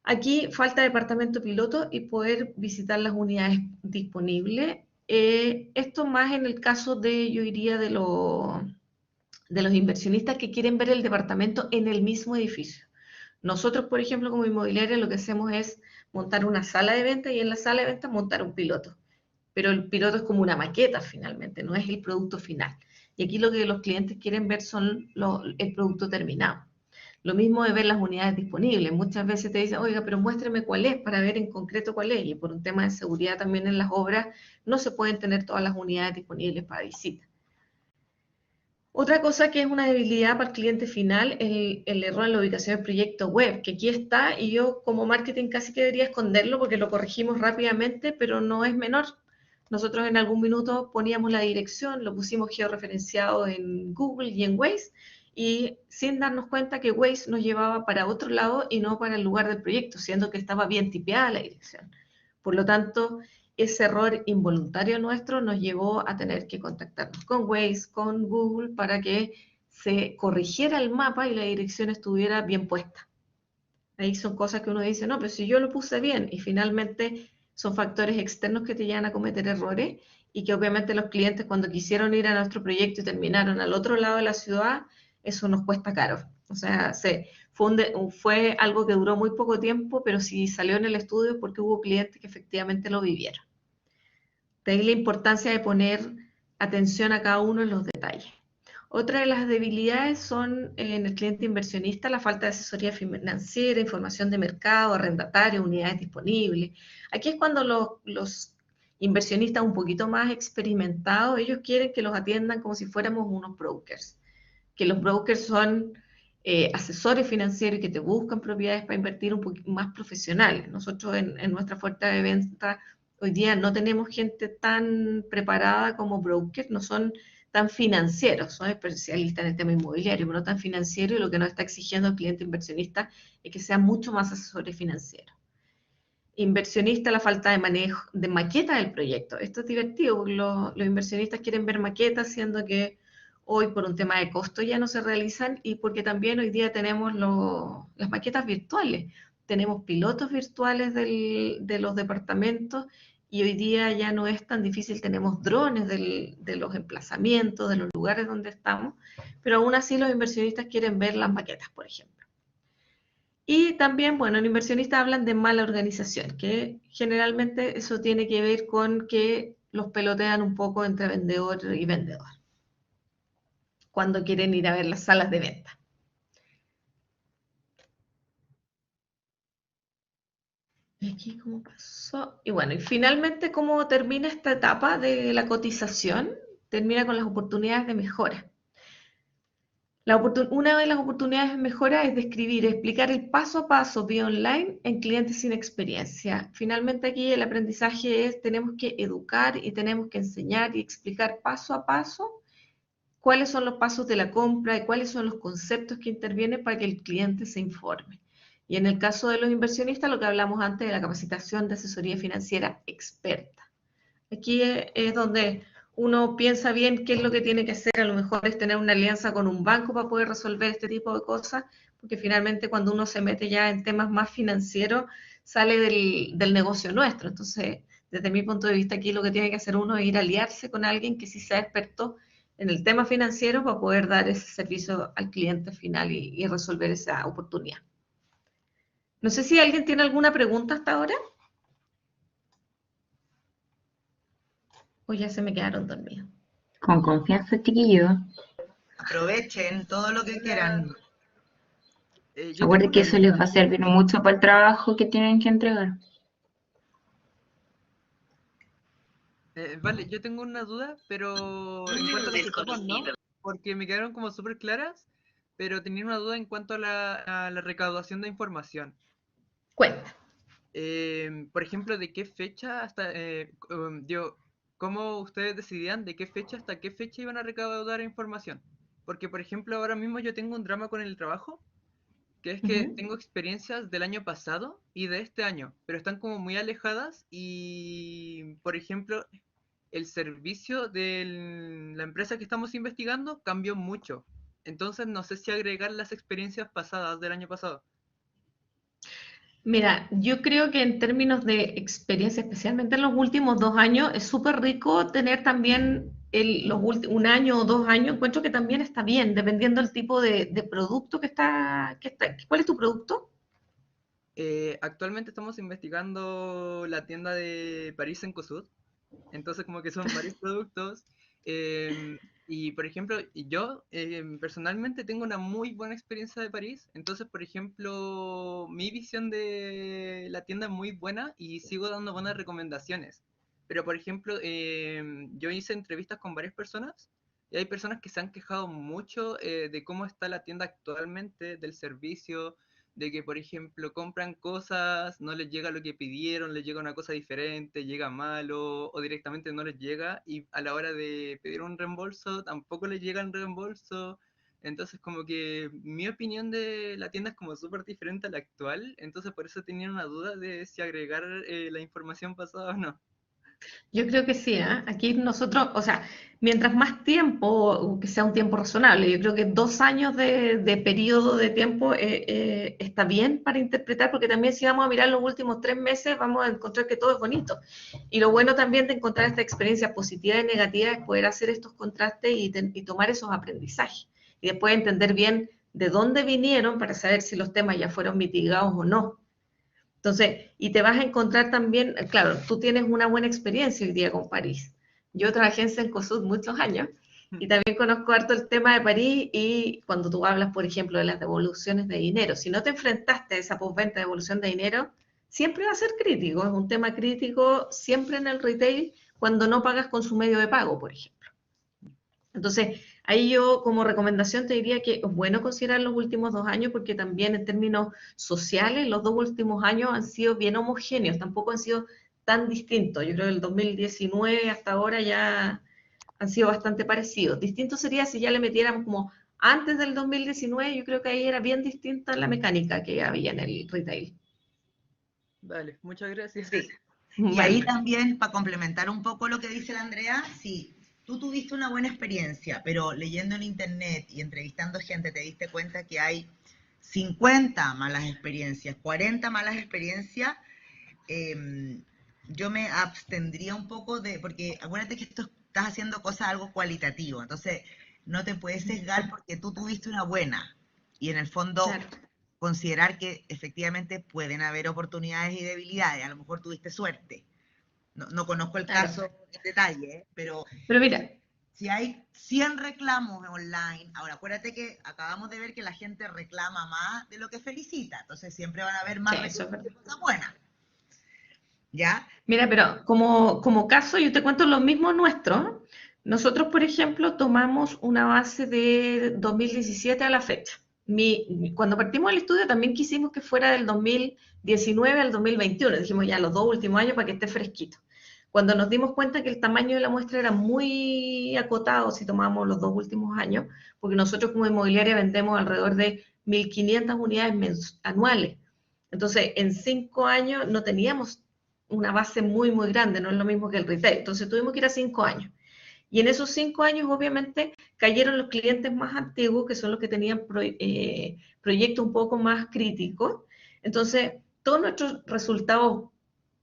aquí falta departamento piloto y poder visitar las unidades disponibles. Esto más en el caso de, yo diría, de los inversionistas que quieren ver el departamento en el mismo edificio. Nosotros, por ejemplo, como inmobiliaria, lo que hacemos es montar una sala de venta y en la sala de venta montar un piloto. Pero el piloto es como una maqueta finalmente, no es el producto final. Y aquí lo que los clientes quieren ver son el producto terminado. Lo mismo de ver las unidades disponibles. Muchas veces te dicen, oiga, pero muéstrame cuál es para ver en concreto cuál es. Y por un tema de seguridad también en las obras no se pueden tener todas las unidades disponibles para visita. Otra cosa que es una debilidad para el cliente final es el error en la ubicación del proyecto web, que aquí está y yo como marketing casi que debería esconderlo porque lo corregimos rápidamente, pero no es menor. Nosotros en algún minuto poníamos la dirección, lo pusimos georreferenciado en Google y en Waze, y sin darnos cuenta que Waze nos llevaba para otro lado y no para el lugar del proyecto, siendo que estaba bien tipeada la dirección. Por lo tanto, ese error involuntario nuestro nos llevó a tener que contactarnos con Waze, con Google, para que se corrigiera el mapa y la dirección estuviera bien puesta. Ahí son cosas que uno dice, no, pero si yo lo puse bien, y finalmente son factores externos que te llevan a cometer errores, y que obviamente los clientes cuando quisieron ir a nuestro proyecto y terminaron al otro lado de la ciudad, eso nos cuesta caro. O sea, fue algo que duró muy poco tiempo, pero sí salió en el estudio porque hubo clientes que efectivamente lo vivieron. De ahí la importancia de poner atención a cada uno de los detalles. Otra de las debilidades son en el cliente inversionista la falta de asesoría financiera, información de mercado, arrendatario, unidades disponibles. Aquí es cuando los inversionistas un poquito más experimentados, ellos quieren que los atiendan como si fuéramos unos brokers, que los brokers son asesores financieros y que te buscan propiedades para invertir un poquito más profesionales. Nosotros en nuestra fuerza de venta hoy día no tenemos gente tan preparada como brokers, no son tan financieros, son especialistas en el tema inmobiliario, pero no tan financiero, y lo que nos está exigiendo el cliente inversionista es que sean mucho más asesores financieros. Inversionista, la falta de manejo, de maqueta del proyecto. Esto es divertido, porque los inversionistas quieren ver maquetas, siendo que hoy por un tema de costo ya no se realizan, y porque también hoy día tenemos las maquetas virtuales. Tenemos pilotos virtuales de los departamentos, y hoy día ya no es tan difícil, tenemos drones de los emplazamientos, de los lugares donde estamos, pero aún así los inversionistas quieren ver las maquetas, por ejemplo. Y también, bueno, los inversionistas hablan de mala organización, que generalmente eso tiene que ver con que los pelotean un poco entre vendedor y vendedor, cuando quieren ir a ver las salas de venta. ¿Y aquí cómo pasó? Y bueno, y finalmente, ¿cómo termina esta etapa de la cotización? Termina con las oportunidades de mejora. Una de las oportunidades de mejora es describir, explicar el paso a paso vía online en clientes sin experiencia. Finalmente aquí el aprendizaje es, tenemos que educar y tenemos que enseñar y explicar paso a paso cuáles son los pasos de la compra y cuáles son los conceptos que intervienen para que el cliente se informe. Y en el caso de los inversionistas, lo que hablamos antes de la capacitación de asesoría financiera experta. Aquí es donde uno piensa bien qué es lo que tiene que hacer. A lo mejor es tener una alianza con un banco para poder resolver este tipo de cosas, porque finalmente cuando uno se mete ya en temas más financieros, sale del negocio nuestro. Entonces, desde mi punto de vista, aquí lo que tiene que hacer uno es ir a aliarse con alguien que sí sea experto en el tema financiero para poder dar ese servicio al cliente final y resolver esa oportunidad. No sé si alguien tiene alguna pregunta hasta ahora. O ya se me quedaron dormidos. Con confianza, chiquillos. Aprovechen todo lo que quieran. Acuérdense que eso les va a servir mucho para el trabajo que tienen que entregar. Vale, yo tengo una duda, pero en cuanto a las etapas, ¿no? Porque me quedaron como súper claras, pero tenía una duda en cuanto a la recaudación de información. Cuenta. Por ejemplo, ¿de qué fecha hasta, cómo ustedes decidían de qué fecha hasta qué fecha iban a recaudar información? Porque, por ejemplo, ahora mismo yo tengo un drama con el trabajo que es que tengo experiencias del año pasado y de este año, pero están como muy alejadas y, por ejemplo, el servicio de la empresa que estamos investigando cambió mucho. Entonces no sé si agregar las experiencias pasadas del año pasado. Mira, yo creo que en términos de experiencia, especialmente en los últimos 2 años, es súper rico tener también un año o 2 años. Encuentro que también está bien, dependiendo del tipo de producto que está. ¿Cuál es tu producto? Actualmente estamos investigando la tienda de París en COSUD. Entonces, como que son varios productos. Y, por ejemplo, yo personalmente tengo una muy buena experiencia de París. Entonces, por ejemplo, mi visión de la tienda es muy buena y sigo dando buenas recomendaciones. Pero, por ejemplo, yo hice entrevistas con varias personas y hay personas que se han quejado mucho de cómo está la tienda actualmente, del servicio, de que, por ejemplo, compran cosas, no les llega lo que pidieron, les llega una cosa diferente, llega malo, o directamente no les llega, y a la hora de pedir un reembolso, tampoco les llega el reembolso. Entonces, como que mi opinión de la tienda es como súper diferente a la actual, entonces por eso tenía una duda de si agregar la información pasada o no. Yo creo que sí, ¿eh? Aquí nosotros, o sea, mientras más tiempo, o que sea un tiempo razonable, yo creo que 2 años de periodo de tiempo está bien para interpretar, porque también si vamos a mirar los últimos 3 meses, vamos a encontrar que todo es bonito. Y lo bueno también de encontrar esta experiencia positiva y negativa es poder hacer estos contrastes y tomar esos aprendizajes. Y después entender bien de dónde vinieron para saber si los temas ya fueron mitigados o no. Entonces, y te vas a encontrar también, claro, tú tienes una buena experiencia hoy día con París. Yo trabajé en Cencosud muchos años y también conozco harto el tema de París y cuando tú hablas, por ejemplo, de las devoluciones de dinero, si no te enfrentaste a esa postventa de devolución de dinero, siempre va a ser crítico, es un tema crítico siempre en el retail cuando no pagas con su medio de pago, por ejemplo. Entonces, ahí yo como recomendación te diría que es bueno considerar los últimos 2 años porque también en términos sociales los 2 últimos años han sido bien homogéneos, tampoco han sido tan distintos. Yo creo que el 2019 hasta ahora ya han sido bastante parecidos. Distinto sería si ya le metiéramos como antes del 2019, yo creo que ahí era bien distinta la mecánica que había en el retail. Vale, muchas gracias. Sí. Y ahí Vale. también, para complementar un poco lo que dice la Andrea, si tú tuviste una buena experiencia, pero leyendo en internet y entrevistando gente te diste cuenta que hay 50 malas experiencias, 40 malas experiencias, yo me abstendría un poco porque acuérdate que esto estás haciendo cosas algo cualitativo, entonces no te puedes sesgar porque tú tuviste una buena y en el fondo Claro. considerar que efectivamente pueden haber oportunidades y debilidades, a lo mejor tuviste suerte. No conozco el Claro. caso en detalle, pero Pero mira, si hay 100 reclamos online, ahora acuérdate que acabamos de ver que la gente reclama más de lo que felicita, entonces siempre van a haber más sí, eso es reclamos verdad. de cosas buenas, ¿ya? Mira, pero como caso, yo te cuento lo mismo nuestro. Nosotros, por ejemplo, tomamos una base de 2017 a la fecha. Cuando partimos el estudio también quisimos que fuera del 2019 al 2021. Dijimos ya los 2 últimos años para que esté fresquito. Cuando nos dimos cuenta que el tamaño de la muestra era muy acotado si tomábamos los 2 últimos años, porque nosotros como inmobiliaria vendemos alrededor de 1.500 unidades anuales. Entonces, en 5 años no teníamos una base muy, muy grande, no es lo mismo que el retail. Entonces tuvimos que ir a 5 años. Y en esos 5 años, obviamente, cayeron los clientes más antiguos, que son los que tenían proyectos un poco más críticos. Entonces, todos nuestros resultados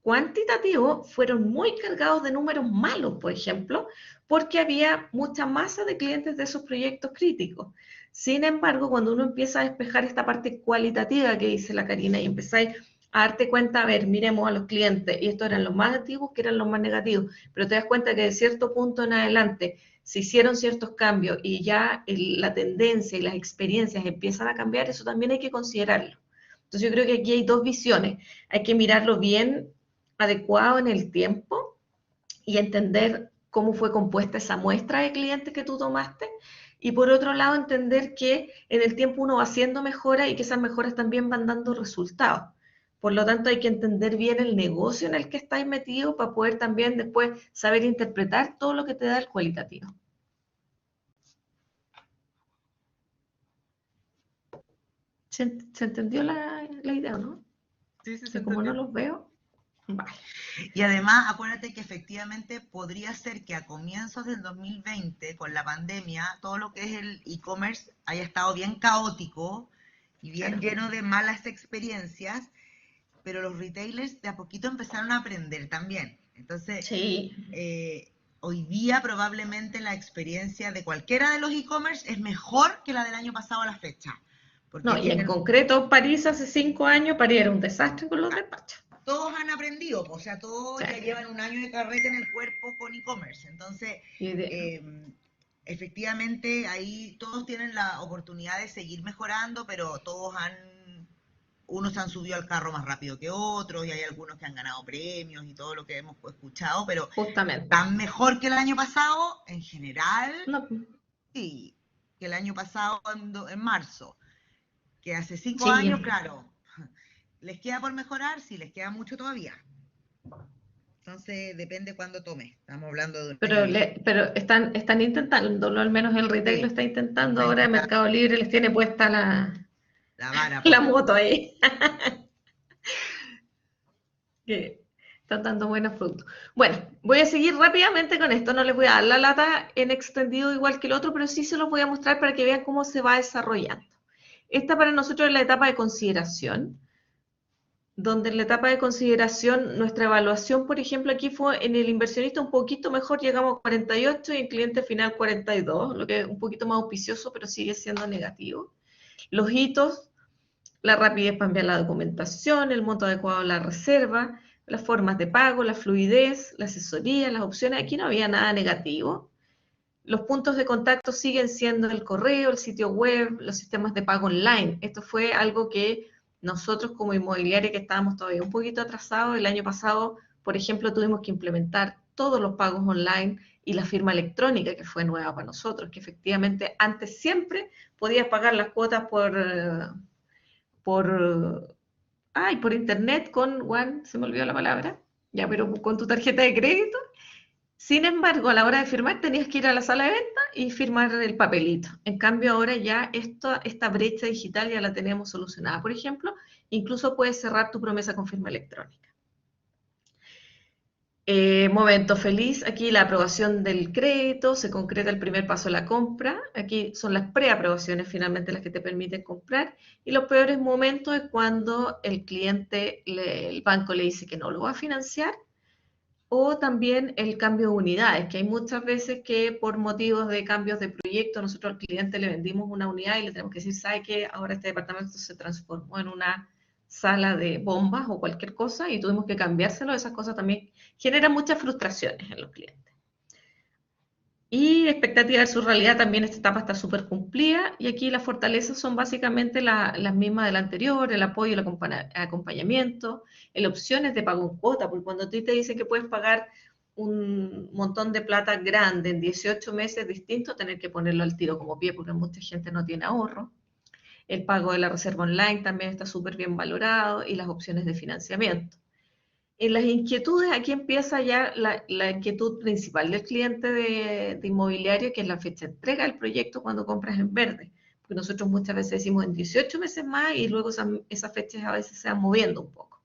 cuantitativos fueron muy cargados de números malos, por ejemplo, porque había mucha masa de clientes de esos proyectos críticos. Sin embargo, cuando uno empieza a despejar esta parte cualitativa que dice la Karina y empezáis a darte cuenta, a ver, miremos a los clientes, y estos eran los más antiguos que eran los más negativos, pero te das cuenta que de cierto punto en adelante se hicieron ciertos cambios y ya la tendencia y las experiencias empiezan a cambiar, eso también hay que considerarlo. Entonces yo creo que aquí hay dos visiones, hay que mirarlo bien adecuado en el tiempo y entender cómo fue compuesta esa muestra de clientes que tú tomaste, y por otro lado entender que en el tiempo uno va haciendo mejoras y que esas mejoras también van dando resultados. Por lo tanto, hay que entender bien el negocio en el que estáis metido para poder también después saber interpretar todo lo que te da el cualitativo. ¿Se entendió la idea, no? Sí, sí, Que se como no entendió. los veo, vale. Y además, acuérdate que efectivamente podría ser que a comienzos del 2020, con la pandemia, todo lo que es el e-commerce haya estado bien caótico y bien Claro. lleno de malas experiencias, pero los retailers de a poquito empezaron a aprender también. Entonces, Sí. hoy día probablemente la experiencia de cualquiera de los e-commerce es mejor que la del año pasado a la fecha. Porque No, y en concreto París hace 5 años, París era un desastre con los despachos. todos han aprendido, o sea, todos Sí. ya llevan un año de carrete en el cuerpo con e-commerce. Entonces, efectivamente, ahí todos tienen la oportunidad de seguir mejorando, pero unos se han subido al carro más rápido que otros, y hay algunos que han ganado premios y todo lo que hemos escuchado, pero Justamente. tan mejor que el año pasado, en general, No, sí, que el año pasado en marzo, que hace 5 sí. años, claro, ¿les queda por mejorar? Sí, les queda mucho todavía. Entonces, depende cuándo tome. Estamos hablando de un año Pero están intentándolo, al menos el retail Sí, lo está intentando. está Ahora intentando. Mercado Libre les tiene puesta la vara. la moto ahí. Que están dando buenos frutos. Bueno, voy a seguir rápidamente con esto. No les voy a dar la lata en extendido igual que el otro, pero sí se los voy a mostrar para que vean cómo se va desarrollando. Esta para nosotros es la etapa de consideración, donde en la etapa de consideración nuestra evaluación, por ejemplo, aquí fue en el inversionista un poquito mejor, llegamos a 48 y en cliente final 42, lo que es un poquito más auspicioso, pero sigue siendo negativo. Los hitos, la rapidez para enviar la documentación, el monto adecuado de la reserva, las formas de pago, la fluidez, la asesoría, las opciones, aquí no había nada negativo. Los puntos de contacto siguen siendo el correo, el sitio web, los sistemas de pago online. Esto fue algo que nosotros como inmobiliaria, que estábamos todavía un poquito atrasados, el año pasado, por ejemplo, tuvimos que implementar todos los pagos online y la firma electrónica, que fue nueva para nosotros, que efectivamente antes siempre podías pagar las cuotas por internet se me olvidó la palabra, ya, pero con tu tarjeta de crédito. Sin embargo, a la hora de firmar tenías que ir a la sala de venta y firmar el papelito. En cambio, ahora ya esta brecha digital ya la tenemos solucionada. Por ejemplo, incluso puedes cerrar tu promesa con firma electrónica. Momento feliz, aquí la aprobación del crédito, se concreta el primer paso de la compra, aquí son las preaprobaciones finalmente las que te permiten comprar, y los peores momentos es cuando el cliente, el banco le dice que no lo va a financiar, o también el cambio de unidades, que hay muchas veces que por motivos de cambios de proyecto nosotros al cliente le vendimos una unidad y le tenemos que decir, ¿sabe qué? Ahora este departamento se transformó en una sala de bombas o cualquier cosa y tuvimos que cambiárselo. Esas cosas también generan muchas frustraciones en los clientes. Y expectativa de su realidad, también esta etapa está súper cumplida, y aquí las fortalezas son básicamente las mismas de la anterior, el apoyo, el acompañamiento, el opciones de pago en cuota, porque cuando a ti te dicen que puedes pagar un montón de plata grande en 18 meses, es distinto tener que ponerlo al tiro como pie, porque mucha gente no tiene ahorro. El pago de la reserva online también está súper bien valorado, y las opciones de financiamiento. En las inquietudes, aquí empieza ya la inquietud principal del cliente de inmobiliario, que es la fecha de entrega del proyecto cuando compras en verde. Porque nosotros muchas veces decimos en 18 meses más y luego esas fechas a veces se van moviendo un poco.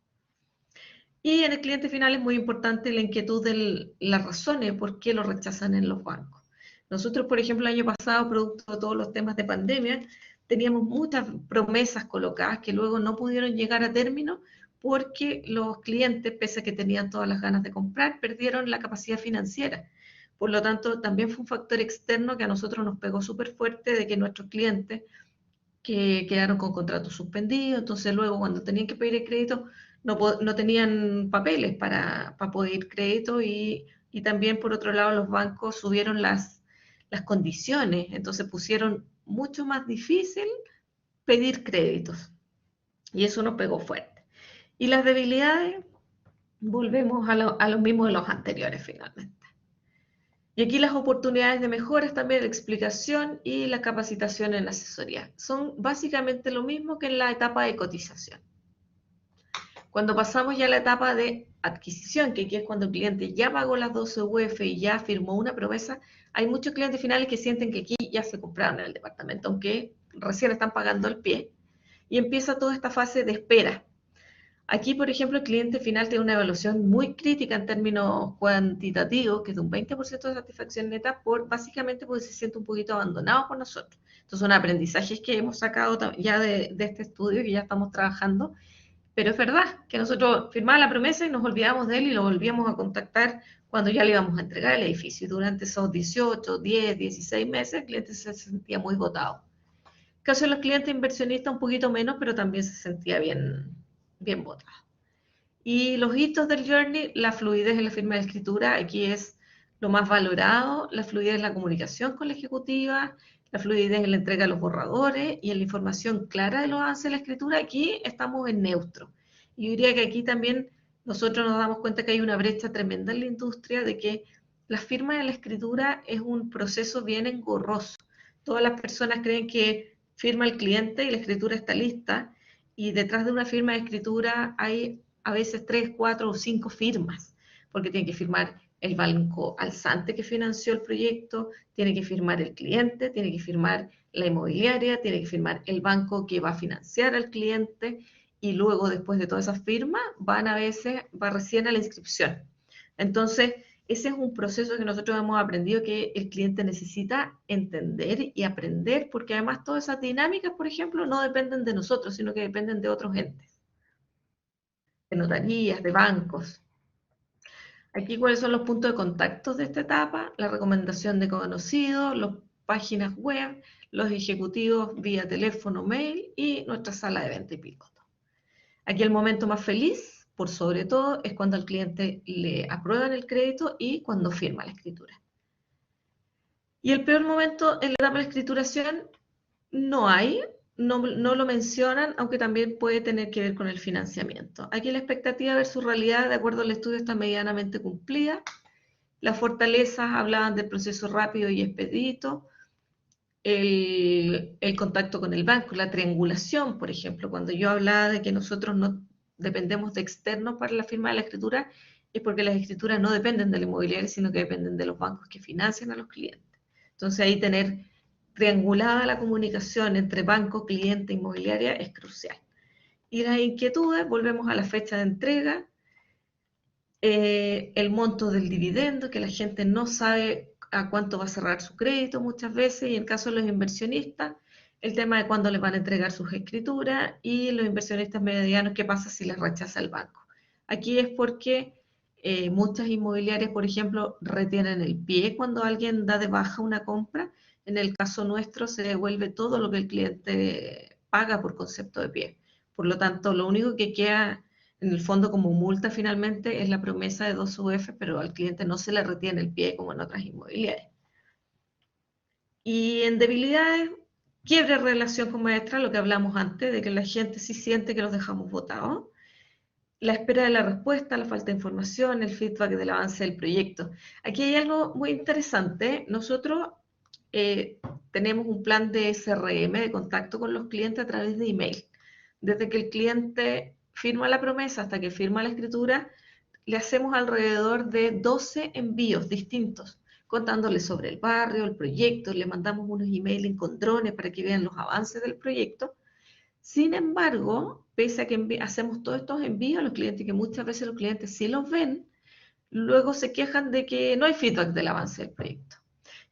Y en el cliente final es muy importante la inquietud de las razones por qué lo rechazan en los bancos. Nosotros, por ejemplo, el año pasado, producto de todos los temas de pandemia, teníamos muchas promesas colocadas que luego no pudieron llegar a término porque los clientes, pese a que tenían todas las ganas de comprar, perdieron la capacidad financiera. Por lo tanto, también fue un factor externo que a nosotros nos pegó súper fuerte, de que nuestros clientes que quedaron con contratos suspendidos, entonces luego cuando tenían que pedir el crédito no tenían papeles para pedir crédito, y también por otro lado los bancos subieron las condiciones, entonces pusieron mucho más difícil pedir créditos y eso nos pegó fuerte. Y las debilidades, volvemos a lo mismo de los anteriores finalmente. Y aquí las oportunidades de mejoras también, la explicación y la capacitación en asesoría. Son básicamente lo mismo que en la etapa de cotización. Cuando pasamos ya a la etapa de adquisición, que aquí es cuando el cliente ya pagó las 12 UF y ya firmó una promesa, hay muchos clientes finales que sienten que aquí ya se compraron en el departamento, aunque recién están pagando el pie. y empieza toda esta fase de espera. Aquí, por ejemplo, el cliente final tiene una evaluación muy crítica en términos cuantitativos, que es de un 20% de satisfacción neta, básicamente porque se siente un poquito abandonado por nosotros. Entonces, son aprendizajes que hemos sacado ya de este estudio, que ya estamos trabajando, pero es verdad que nosotros firmábamos la promesa y nos olvidábamos de él y lo volvíamos a contactar cuando ya le íbamos a entregar el edificio. Y durante esos 18, 10, 16 meses, el cliente se sentía muy botado. En el caso de los clientes inversionistas, un poquito menos, pero también se sentía bien botado. Y los hitos del journey, la fluidez en la firma de escritura, aquí es lo más valorado, la fluidez en la comunicación con la ejecutiva, la fluidez en la entrega de los borradores y en la información clara de los avances de la escritura, aquí estamos en neutro. Y yo diría que aquí también nosotros nos damos cuenta que hay una brecha tremenda en la industria de que la firma de la escritura es un proceso bien engorroso. Todas las personas creen que firma el cliente y la escritura está lista, y detrás de una firma de escritura hay a veces 3, 4 o 5 firmas, porque tiene que firmar el banco alzante que financió el proyecto, tiene que firmar el cliente, tiene que firmar la inmobiliaria, tiene que firmar el banco que va a financiar al cliente, y luego después de todas esas firmas va recién a la inscripción. Entonces, ese es un proceso que nosotros hemos aprendido que el cliente necesita entender y aprender, porque además todas esas dinámicas, por ejemplo, no dependen de nosotros, sino que dependen de otros entes, de notarías, de bancos. Aquí, ¿cuáles son los puntos de contacto de esta etapa? La recomendación de conocidos, las páginas web, los ejecutivos vía teléfono, mail y nuestra sala de venta y piloto. Aquí el momento más feliz, por sobre todo, es cuando al cliente le aprueban el crédito y cuando firma la escritura. Y el peor momento en la etapa de escrituración no hay, no lo mencionan, aunque también puede tener que ver con el financiamiento. Aquí la expectativa versus realidad, de acuerdo al estudio, está medianamente cumplida. Las fortalezas hablaban del proceso rápido y expedito, el contacto con el banco, la triangulación, por ejemplo. Cuando yo hablaba de que nosotros no dependemos de externos para la firma de la escritura, es porque las escrituras no dependen del inmobiliario, sino que dependen de los bancos que financian a los clientes. Entonces ahí tener triangulada la comunicación entre banco, cliente, inmobiliaria es crucial. Y las inquietudes, volvemos a la fecha de entrega, el monto del dividendo, que la gente no sabe a cuánto va a cerrar su crédito muchas veces, y en el caso de los inversionistas, el tema de cuándo les van a entregar sus escrituras, y los inversionistas medianos, qué pasa si les rechaza el banco. Aquí es porque muchas inmobiliarias, por ejemplo, retienen el pie cuando alguien da de baja una compra. En el caso nuestro se devuelve todo lo que el cliente paga por concepto de pie. Por lo tanto, lo único que queda en el fondo como multa finalmente es la promesa de 2 UF, pero al cliente no se le retiene el pie como en otras inmobiliarias. Y en debilidades, quiebre de relación con maestra, lo que hablamos antes, de que la gente sí siente que los dejamos botados. La espera de la respuesta, la falta de información, el feedback del avance del proyecto. Aquí hay algo muy interesante. Nosotros tenemos un plan de SRM, de contacto con los clientes a través de email. Desde que el cliente firma la promesa hasta que firma la escritura, le hacemos alrededor de 12 envíos distintos, contándoles sobre el barrio, el proyecto, le mandamos unos emails con drones para que vean los avances del proyecto. Sin embargo, pese a que hacemos todos estos envíos, los clientes, que muchas veces los clientes sí los ven, luego se quejan de que no hay feedback del avance del proyecto.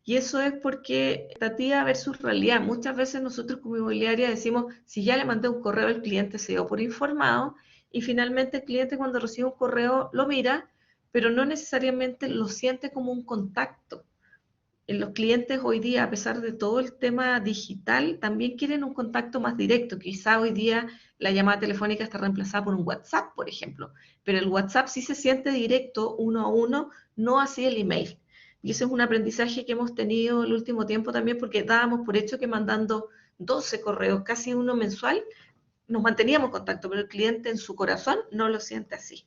Y eso es porque expectativa versus realidad. Muchas veces nosotros como inmobiliaria decimos, si ya le mandé un correo al cliente, se dio por informado, y finalmente el cliente cuando recibe un correo lo mira, pero no necesariamente lo siente como un contacto. Los clientes hoy día, a pesar de todo el tema digital, también quieren un contacto más directo. Quizá hoy día la llamada telefónica está reemplazada por un WhatsApp, por ejemplo, pero el WhatsApp sí se siente directo, uno a uno, no así el email. Y ese es un aprendizaje que hemos tenido el último tiempo también, porque dábamos por hecho que mandando 12 correos, casi uno mensual, nos manteníamos en contacto, pero el cliente en su corazón no lo siente así.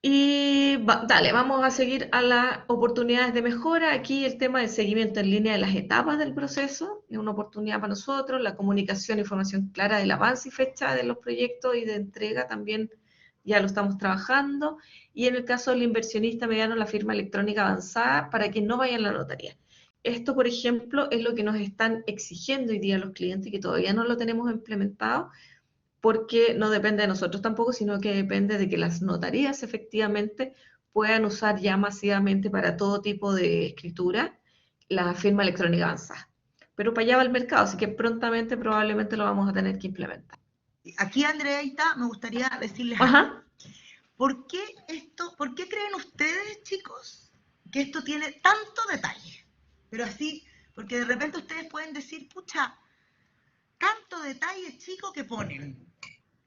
Y dale, vamos a seguir a las oportunidades de mejora. Aquí el tema del seguimiento en línea de las etapas del proceso es una oportunidad para nosotros. La comunicación e información clara del avance y fecha de los proyectos y de entrega también ya lo estamos trabajando. Y en el caso del inversionista mediano, la firma electrónica avanzada para que no vaya a la notaría. Esto, por ejemplo, es lo que nos están exigiendo hoy día los clientes, que todavía no lo tenemos implementado, porque no depende de nosotros tampoco, sino que depende de que las notarías efectivamente puedan usar ya masivamente para todo tipo de escritura la firma electrónica avanzada. Pero para allá va el mercado, así que prontamente probablemente lo vamos a tener que implementar. Aquí, Andreita, me gustaría decirles algo. Ajá. ¿Por qué creen ustedes, chicos, que esto tiene tanto detalle? Pero así, porque de repente ustedes pueden decir, pucha, tanto detalle, chico, que ponen.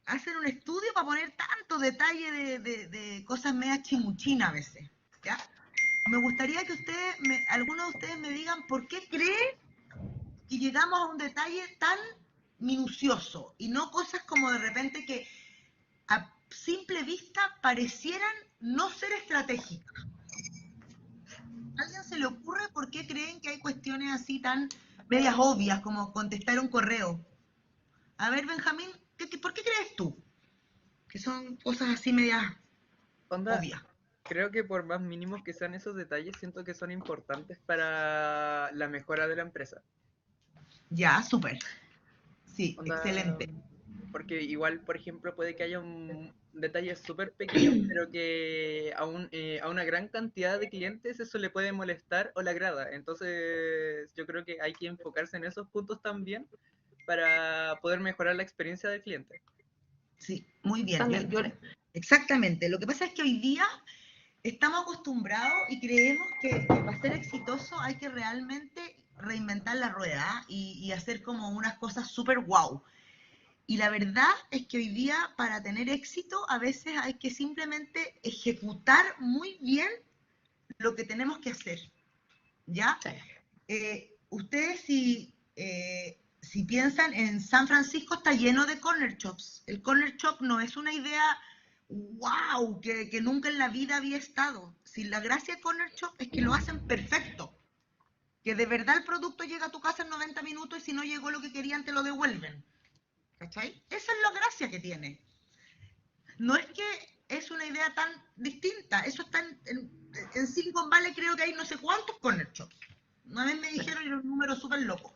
Hacen un estudio para poner tanto detalle de cosas medias chimuchinas a veces, ¿ya? Me gustaría que algunos de ustedes me digan por qué creen que llegamos a un detalle tan minucioso y no cosas como de repente que a simple vista parecieran no ser estratégicas. ¿A alguien se le ocurre por qué creen que hay cuestiones así tan medias obvias como contestar un correo? A ver, Benjamín, ¿por qué crees tú que son cosas así medias Onda, obvias? creo que por más mínimos que sean esos detalles, siento que son importantes para la mejora de la empresa. Ya, súper. Sí, Onda, excelente. porque igual, por ejemplo, puede que haya detalles súper pequeños, pero que a una gran cantidad de clientes eso le puede molestar o le agrada. Entonces, yo creo que hay que enfocarse en esos puntos también para poder mejorar la experiencia del cliente. Sí, muy bien. Totalmente. Exactamente. Lo que pasa es que hoy día estamos acostumbrados y creemos que para ser exitoso hay que realmente reinventar la rueda y hacer como unas cosas súper guau. Y la verdad es que hoy día para tener éxito a veces hay que simplemente ejecutar muy bien lo que tenemos que hacer. ¿Ya? Ustedes si piensan en San Francisco está lleno de corner shops. El corner shop no es una idea wow, que nunca en la vida había estado. Si la gracia de corner shop es que lo hacen perfecto. Que de verdad el producto llega a tu casa en 90 minutos y si no llegó lo que querían te lo devuelven. ¿Cachai? Esa es la gracia que tiene. No es que es una idea tan distinta. Eso está en Silicon Valley, creo que hay no sé cuántos corner shops. Una vez me dijeron y los números súper locos.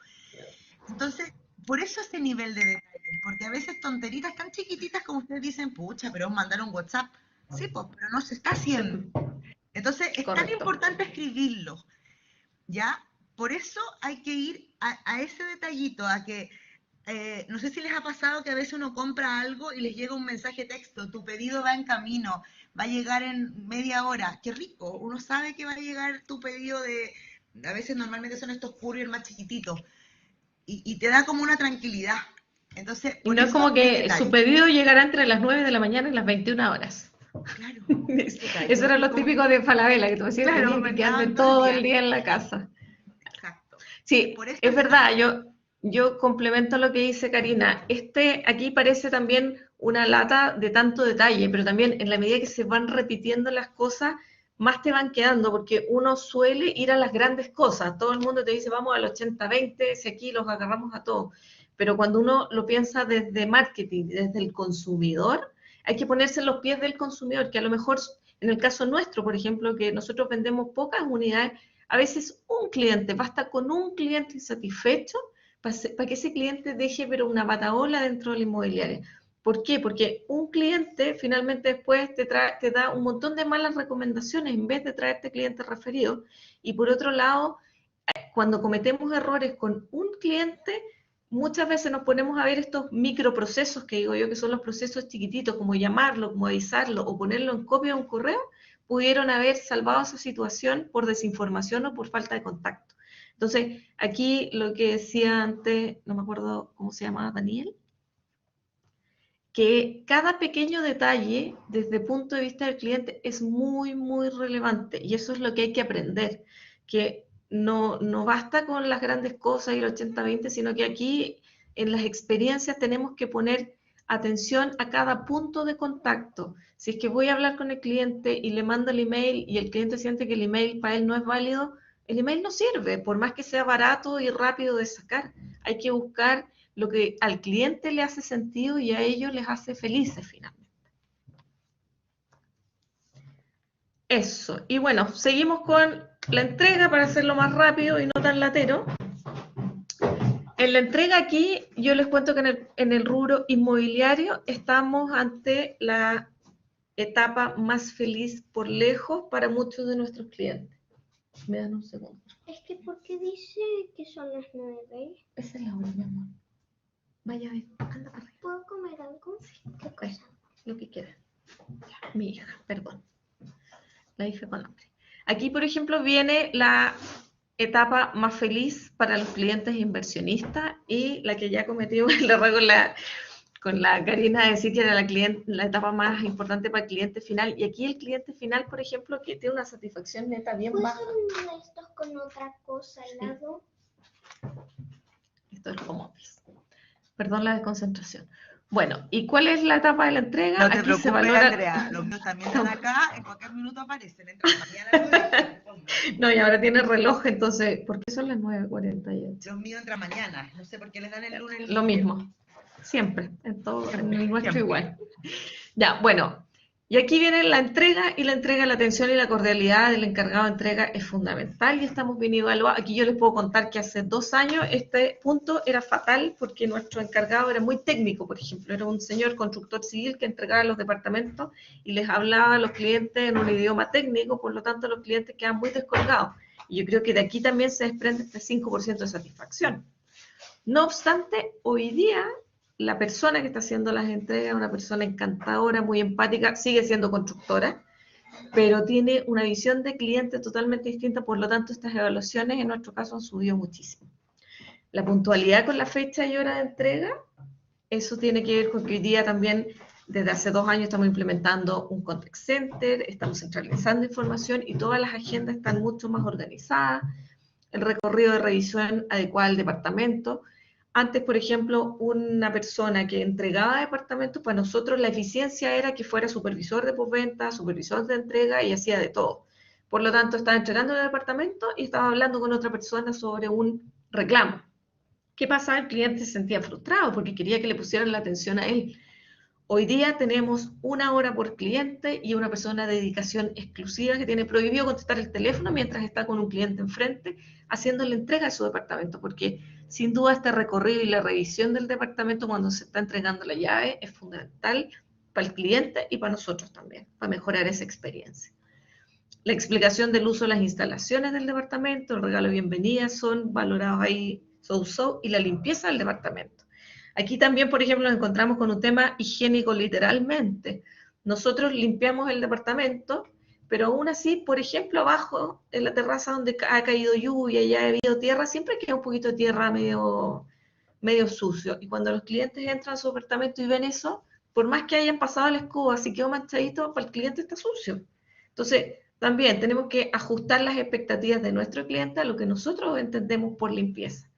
Entonces, por eso ese nivel de detalle, porque a veces tonteritas tan chiquititas como ustedes dicen, pucha, pero mandaron WhatsApp. Sí, pues, pero no se está haciendo. Entonces, es tan Correcto. importante escribirlo, ¿ya? Por eso hay que ir a ese detallito, a que, no sé si les ha pasado que a veces uno compra algo y les llega un mensaje texto, tu pedido va en camino, va a llegar en media hora. Qué rico, uno sabe que va a llegar tu pedido a veces normalmente son estos courier más chiquititos, y te da como una tranquilidad. Entonces, Y por no es eso como el que su detalle. pedido llegará entre las 9 de la mañana y las 21 horas. Claro, Eso era lo típico de Falabella, que tú decías, claro, tenía me que quedarme quedaban todo el día en la casa. Exacto. Sí, Por eso es el verdad, detalle. yo complemento lo que dice Karina. Aquí parece también una lata de tanto detalle, pero también en la medida que se van repitiendo las cosas, más te van quedando, porque uno suele ir a las grandes cosas. Todo el mundo te dice, vamos al 80-20, si aquí los agarramos a todos. Pero cuando uno lo piensa desde marketing, desde el consumidor, hay que ponerse en los pies del consumidor, que a lo mejor en el caso nuestro, por ejemplo, que nosotros vendemos pocas unidades, a veces un cliente, basta con un cliente insatisfecho para que ese cliente deje pero una batahola dentro de la inmobiliaria. ¿Por qué? Porque un cliente finalmente después te da un montón de malas recomendaciones en vez de traerte clientes referidos. Y por otro lado, cuando cometemos errores con un cliente, muchas veces nos ponemos a ver estos microprocesos que digo yo, que son los procesos chiquititos, como llamarlo, como avisarlo o ponerlo en copia de un correo, pudieron haber salvado esa situación por desinformación o por falta de contacto. Entonces, aquí lo que decía antes, no me acuerdo cómo se llamaba, Daniel, que cada pequeño detalle desde el punto de vista del cliente es muy, muy relevante y eso es lo que hay que aprender, que no basta con las grandes cosas y el 80-20, sino que aquí en las experiencias tenemos que poner atención a cada punto de contacto. Si es que voy a hablar con el cliente y le mando el email y el cliente siente que el email para él no es válido, el email no sirve, por más que sea barato y rápido de sacar. Hay que buscar lo que al cliente le hace sentido y a ellos les hace felices finalmente. Eso. Y bueno, seguimos con la entrega, para hacerlo más rápido y no tan latero. En la entrega aquí, yo les cuento que en el rubro inmobiliario estamos ante la etapa más feliz por lejos para muchos de nuestros clientes. Me dan un segundo. Es que, ¿por qué dice que son las 9? Esa es la hora, mi amor. Vaya, anda para arriba. ¿Puedo comer algo? ¿Qué cosa? Lo que quieras. Mi hija, perdón. La hija con hambre. Aquí, por ejemplo, viene la etapa más feliz para los clientes inversionistas y la que ya cometió el error con la Karina de decir que era la etapa más importante para el cliente final. Y aquí el cliente final, por ejemplo, que tiene una satisfacción neta bien baja. ¿Puedo hacer estos con otra cosa al lado? Esto es como office. Perdón la desconcentración. Bueno, ¿y cuál es la etapa de la entrega? No te Aquí preocupes, se valora... Andrea, los míos también están acá, en cualquier minuto aparecen, entran mañana. No, y ahora tiene reloj, entonces, ¿por qué son las 9:48? Los míos entran mañana, no sé por qué les dan el lunes. Lo mismo, siempre, en el nuestro siempre. igual. Ya, bueno, y aquí viene la entrega, y la entrega, la atención y la cordialidad del encargado de entrega es fundamental, y estamos bien evaluados. Aquí yo les puedo contar que hace 2 años este punto era fatal, porque nuestro encargado era muy técnico, por ejemplo, era un señor constructor civil que entregaba a los departamentos y les hablaba a los clientes en un idioma técnico, por lo tanto los clientes quedan muy descolgados. Y yo creo que de aquí también se desprende este 5% de satisfacción. No obstante, hoy día la persona que está haciendo las entregas es una persona encantadora, muy empática, sigue siendo constructora, pero tiene una visión de cliente totalmente distinta, por lo tanto estas evaluaciones en nuestro caso han subido muchísimo. La puntualidad con la fecha y hora de entrega, eso tiene que ver con que hoy día también, desde hace 2 años estamos implementando un contact center, estamos centralizando información y todas las agendas están mucho más organizadas, el recorrido de revisión adecuado al departamento. Antes, por ejemplo, una persona que entregaba departamentos, para nosotros la eficiencia era que fuera supervisor de postventa, supervisor de entrega y hacía de todo. Por lo tanto, estaba entregando el departamento y estaba hablando con otra persona sobre un reclamo. ¿Qué pasaba? El cliente se sentía frustrado porque quería que le pusieran la atención a él. Hoy día tenemos 1 hora por cliente y una persona de dedicación exclusiva que tiene prohibido contestar el teléfono mientras está con un cliente enfrente haciendo la entrega de su departamento, porque sin duda este recorrido y la revisión del departamento cuando se está entregando la llave es fundamental para el cliente y para nosotros también, para mejorar esa experiencia. La explicación del uso de las instalaciones del departamento, el regalo de bienvenida son valorados ahí y la limpieza del departamento. Aquí también, por ejemplo, nos encontramos con un tema higiénico literalmente. Nosotros limpiamos el departamento, pero aún así, por ejemplo, abajo, en la terraza donde ha caído lluvia y ha habido tierra, siempre queda un poquito de tierra medio sucio. Y cuando los clientes entran a su departamento y ven eso, por más que hayan pasado la escoba, si quedó manchadito, para el cliente está sucio. Entonces, también tenemos que ajustar las expectativas de nuestro cliente a lo que nosotros entendemos por limpieza.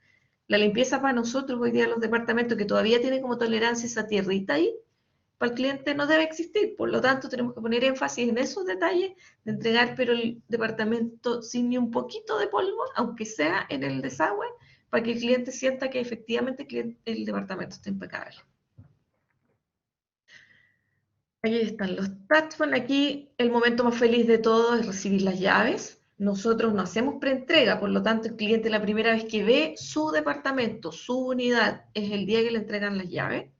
La limpieza para nosotros hoy día en los departamentos que todavía tienen como tolerancia esa tierrita ahí, para el cliente no debe existir. Por lo tanto, tenemos que poner énfasis en esos detalles de entregar, pero el departamento sin ni un poquito de polvo, aunque sea en el desagüe, para que el cliente sienta que efectivamente el departamento está impecable. Aquí están los touchpoints. Aquí el momento más feliz de todo es recibir las llaves. Nosotros no hacemos preentrega, por lo tanto el cliente la primera vez que ve su departamento, su unidad, es el día que le entregan las llaves.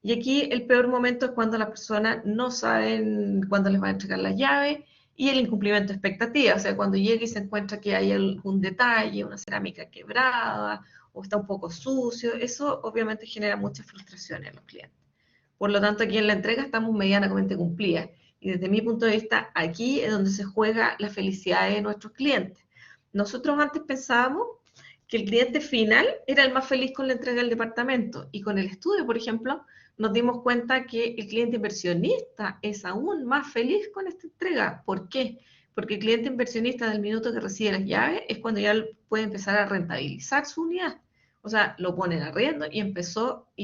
Y aquí el peor momento es cuando las personas no saben cuándo les va a entregar las llaves y el incumplimiento de expectativas, o sea, cuando llega y se encuentra que hay algún detalle, una cerámica quebrada o está un poco sucio, eso obviamente genera mucha frustración en los clientes. Por lo tanto, aquí en la entrega estamos medianamente cumplidas. Y desde mi punto de vista, aquí es donde se juega la felicidad de nuestros clientes. Nosotros antes pensábamos que el cliente final era el más feliz con la entrega del departamento. Y con el estudio, por ejemplo, nos dimos cuenta que el cliente inversionista es aún más feliz con esta entrega. ¿Por qué? Porque el cliente inversionista del minuto que recibe las llaves es cuando ya puede empezar a rentabilizar su unidad. O sea, lo ponen arriendo y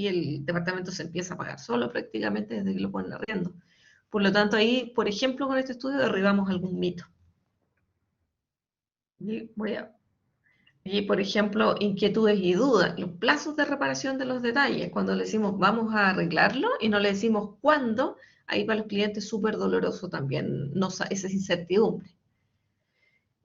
el departamento se empieza a pagar solo prácticamente desde que lo ponen arriendo. Por lo tanto, ahí, por ejemplo, con este estudio derribamos algún mito. Y por ejemplo, inquietudes y dudas, los plazos de reparación de los detalles, cuando le decimos vamos a arreglarlo y no le decimos cuándo, ahí para los clientes es súper doloroso también esa incertidumbre.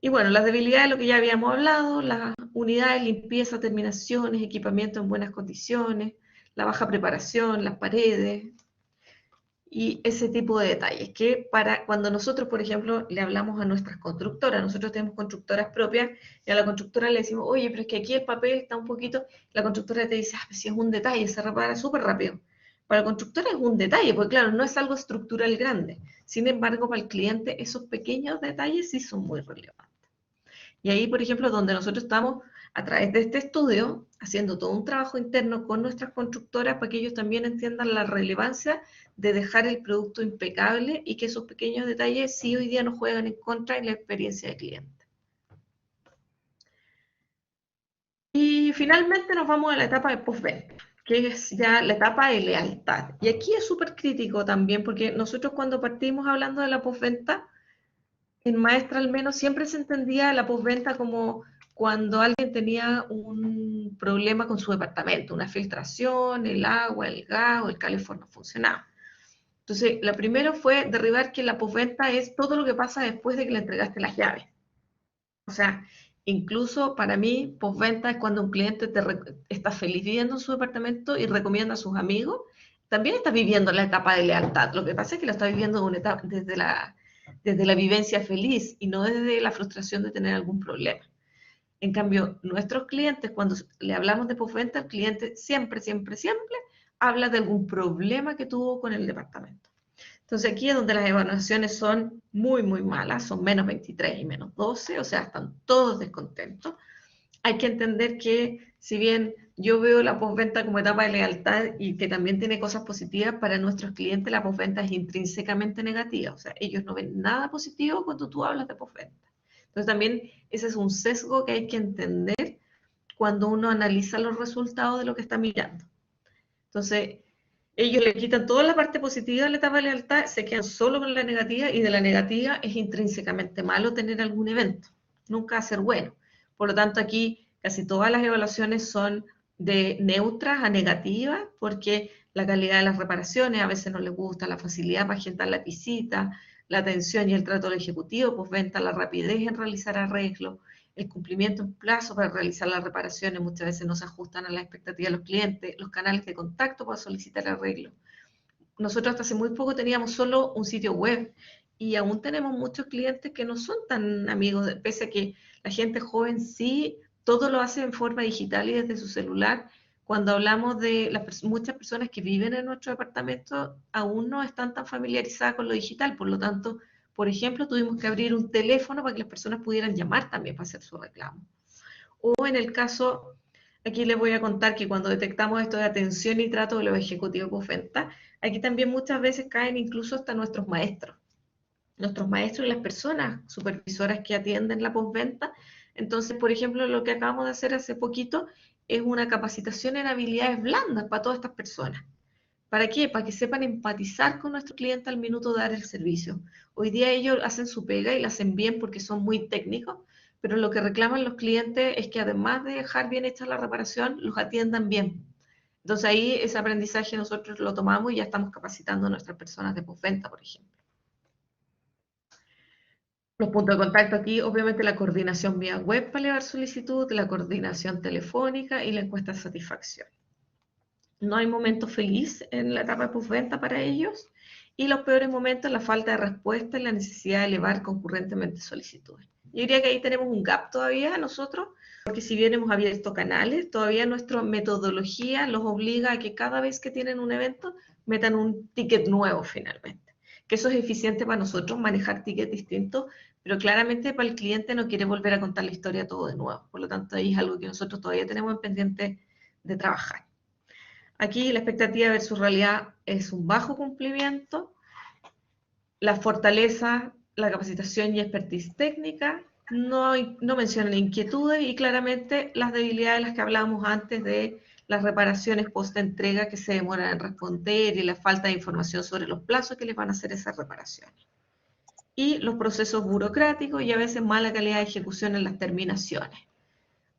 Y bueno, las debilidades, lo que ya habíamos hablado, las unidades, limpieza, terminaciones, equipamiento en buenas condiciones, la baja preparación, las paredes y ese tipo de detalles, que para cuando nosotros, por ejemplo, le hablamos a nuestras constructoras, nosotros tenemos constructoras propias, y a la constructora le decimos, oye, pero es que aquí el papel está un poquito, la constructora te dice, ah, pues si es un detalle, se repara súper rápido. Para la constructora es un detalle, porque claro, no es algo estructural grande. Sin embargo, para el cliente, esos pequeños detalles sí son muy relevantes. Y ahí, por ejemplo, donde nosotros estamos a través de este estudio haciendo todo un trabajo interno con nuestras constructoras para que ellos también entiendan la relevancia de dejar el producto impecable y que esos pequeños detalles sí hoy día nos juegan en contra en la experiencia del cliente. Y finalmente nos vamos a la etapa de postventa, que es ya la etapa de lealtad. Y aquí es súper crítico también, porque nosotros cuando partimos hablando de la postventa, en Maestra al menos siempre se entendía la postventa como cuando alguien tenía un problema con su departamento, una filtración, el agua, el gas o el calefón no funcionaba. Entonces, la primera fue derribar que la postventa es todo lo que pasa después de que le entregaste las llaves. O sea, incluso para mí, postventa es cuando un cliente está feliz viviendo en su departamento y recomienda a sus amigos. También está viviendo la etapa de lealtad. Lo que pasa es que lo está viviendo una etapa, desde la vivencia feliz y no desde la frustración de tener algún problema. En cambio, nuestros clientes, cuando le hablamos de postventa, el cliente siempre, siempre, siempre habla de algún problema que tuvo con el departamento. Entonces aquí es donde las evaluaciones son muy, muy malas, son menos 23 y menos 12, o sea, están todos descontentos. Hay que entender que si bien yo veo la postventa como etapa de lealtad y que también tiene cosas positivas, para nuestros clientes la postventa es intrínsecamente negativa, o sea, ellos no ven nada positivo cuando tú hablas de postventa. Entonces también ese es un sesgo que hay que entender cuando uno analiza los resultados de lo que está mirando. Entonces, ellos le quitan toda la parte positiva de la etapa de lealtad, se quedan solo con la negativa, y de la negativa es intrínsecamente malo tener algún evento, nunca va a ser bueno. Por lo tanto, aquí casi todas las evaluaciones son de neutras a negativas, porque la calidad de las reparaciones a veces no les gusta, la facilidad para agendar la visita, la atención y el trato del ejecutivo, postventa, la rapidez en realizar arreglos, el cumplimiento en plazo para realizar las reparaciones muchas veces no se ajustan a las expectativas de los clientes, los canales de contacto para solicitar arreglos. Nosotros hasta hace muy poco teníamos solo un sitio web y aún tenemos muchos clientes que no son tan amigos, pese a que la gente joven sí, todo lo hace en forma digital y desde su celular. Cuando hablamos de muchas personas que viven en nuestro departamento, aún no están tan familiarizadas con lo digital, por lo tanto, por ejemplo, tuvimos que abrir un teléfono para que las personas pudieran llamar también para hacer su reclamo. O en el caso, aquí les voy a contar que cuando detectamos esto de atención y trato de los ejecutivos postventa, aquí también muchas veces caen incluso hasta nuestros maestros y las personas supervisoras que atienden la postventa. Entonces, por ejemplo, lo que acabamos de hacer hace poquito es una capacitación en habilidades blandas para todas estas personas. ¿Para qué? Para que sepan empatizar con nuestro cliente al minuto de dar el servicio. Hoy día ellos hacen su pega y la hacen bien porque son muy técnicos, pero lo que reclaman los clientes es que además de dejar bien hecha la reparación, los atiendan bien. Entonces ahí ese aprendizaje nosotros lo tomamos y ya estamos capacitando a nuestras personas de postventa, por ejemplo. Los puntos de contacto aquí, obviamente la coordinación vía web para elevar solicitud, la coordinación telefónica y la encuesta de satisfacción. No hay momento feliz en la etapa de postventa para ellos, y los peores momentos, la falta de respuesta y la necesidad de elevar concurrentemente solicitudes. Yo diría que ahí tenemos un gap todavía nosotros, porque si bien hemos abierto canales, todavía nuestra metodología los obliga a que cada vez que tienen un evento, metan un ticket nuevo finalmente. Que eso es eficiente para nosotros, manejar tickets distintos, pero claramente para el cliente no quiere volver a contar la historia todo de nuevo. Por lo tanto, ahí es algo que nosotros todavía tenemos en pendiente de trabajar. Aquí la expectativa versus realidad es un bajo cumplimiento, la fortaleza, la capacitación y expertise técnica, no mencionan inquietudes, y claramente las debilidades de las que hablábamos antes de las reparaciones post-entrega que se demoran en responder y la falta de información sobre los plazos que les van a hacer esas reparaciones. Y los procesos burocráticos y a veces mala calidad de ejecución en las terminaciones.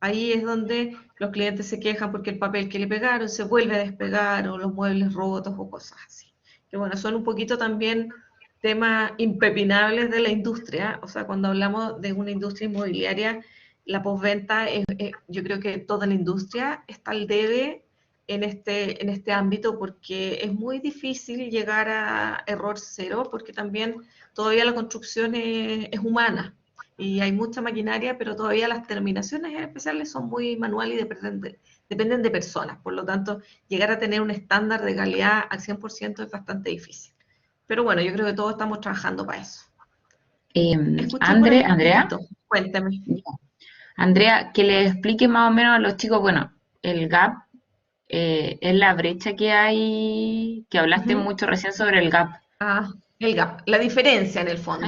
Ahí es donde los clientes se quejan porque el papel que le pegaron se vuelve a despegar, o los muebles rotos o cosas así. Que bueno, son un poquito también temas impepinables de la industria. O sea, cuando hablamos de una industria inmobiliaria, la postventa, yo creo que toda la industria está al debe en este ámbito, porque es muy difícil llegar a error cero, porque también todavía la construcción es humana y hay mucha maquinaria, pero todavía las terminaciones especiales son muy manuales y dependen de personas. Por lo tanto, llegar a tener un estándar de calidad al 100% es bastante difícil. Pero bueno, yo creo que todos estamos trabajando para eso. Escuché por ahí un Andrea, grito. Cuéntame. Andrea, que le explique más o menos a los chicos, bueno, el gap es la brecha que hay, que hablaste Ujú. mucho recién sobre el gap. Ah, el gap, la diferencia en el fondo.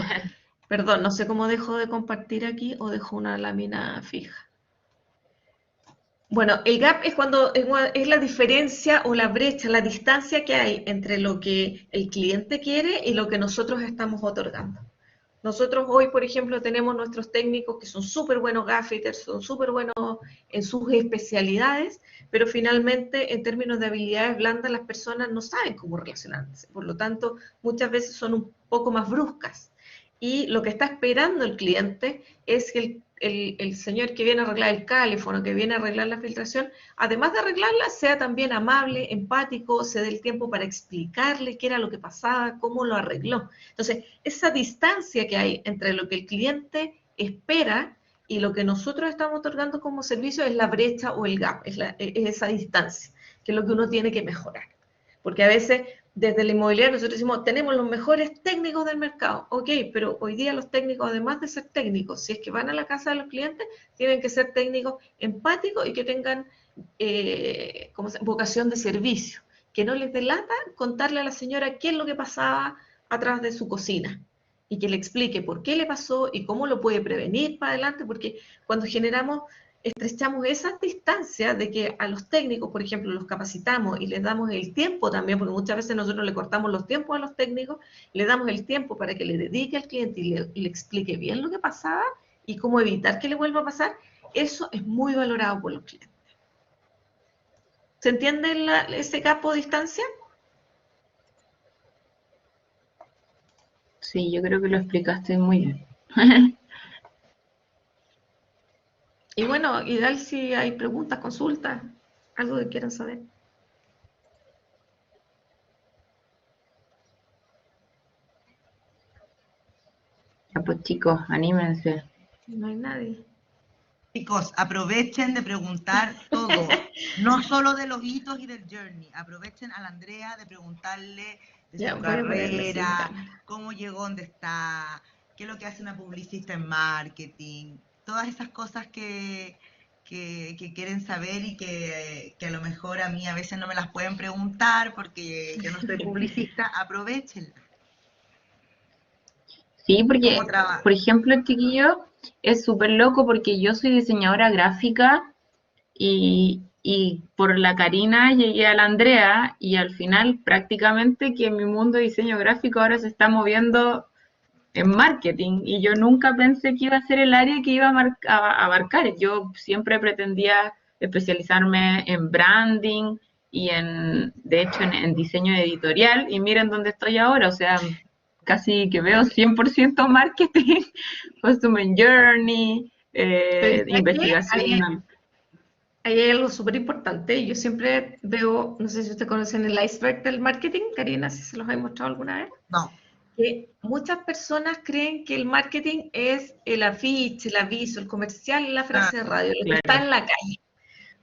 Perdón, no sé cómo dejo de compartir aquí o dejo una lámina fija. Bueno, el gap es cuando es la diferencia o la brecha, la distancia que hay entre lo que el cliente quiere y lo que nosotros estamos otorgando. Nosotros hoy, por ejemplo, tenemos nuestros técnicos que son súper buenos gaffiters, son súper buenos en sus especialidades, pero finalmente en términos de habilidades blandas las personas no saben cómo relacionarse. Por lo tanto, muchas veces son un poco más bruscas. Y lo que está esperando el cliente es que el señor que viene a arreglar el calefón o que viene a arreglar la filtración, además de arreglarla, sea también amable, empático, se dé el tiempo para explicarle qué era lo que pasaba, cómo lo arregló. Entonces, esa distancia que hay entre lo que el cliente espera y lo que nosotros estamos otorgando como servicio es la brecha o el gap, es esa distancia, que es lo que uno tiene que mejorar. Porque a veces desde la inmobiliaria nosotros decimos, tenemos los mejores técnicos del mercado. Ok, pero hoy día los técnicos, además de ser técnicos, si es que van a la casa de los clientes, tienen que ser técnicos empáticos y que tengan vocación de servicio. Que no les delata contarle a la señora qué es lo que pasaba atrás de su cocina y que le explique por qué le pasó y cómo lo puede prevenir para adelante, porque cuando estrechamos esas distancias de que a los técnicos, por ejemplo, los capacitamos y les damos el tiempo también, porque muchas veces nosotros le cortamos los tiempos a los técnicos, le damos el tiempo para que le dedique al cliente y le explique bien lo que pasaba y cómo evitar que le vuelva a pasar, eso es muy valorado por los clientes. ¿Se entiende ese capo de distancia? Sí, yo creo que lo explicaste muy bien. Y bueno, ideal si hay preguntas, consultas, algo que quieran saber. Ya pues chicos, anímense. No hay nadie. Chicos, aprovechen de preguntar todo, no solo de los hitos y del journey. Aprovechen a la Andrea de preguntarle de Ya, su voy a ponerle sin carrera, cámara. cómo llegó donde está, qué es lo que hace una publicista en marketing, todas esas cosas que quieren saber y que a lo mejor a mí a veces no me las pueden preguntar porque yo no soy publicista. Aprovechenla. Sí, porque, ¿Cómo trabaja? por ejemplo, chiquillo, es súper loco porque yo soy diseñadora gráfica y por la Karina llegué a la Andrea y al final prácticamente que mi mundo de diseño gráfico ahora se está moviendo en marketing y yo nunca pensé que iba a ser el área que iba a abarcar. Yo siempre pretendía especializarme en branding y de hecho, en diseño editorial y miren dónde estoy ahora, o sea, casi que veo 100% marketing, customer journey, Pero ¿sabes qué? investigación. Ahí hay algo súper importante. Yo siempre veo, no sé si ustedes conocen el iceberg del marketing, Karina, si se los he mostrado alguna vez, No. que muchas personas creen que el marketing es el afiche, el aviso, el comercial, la frase de radio, lo que está en la calle.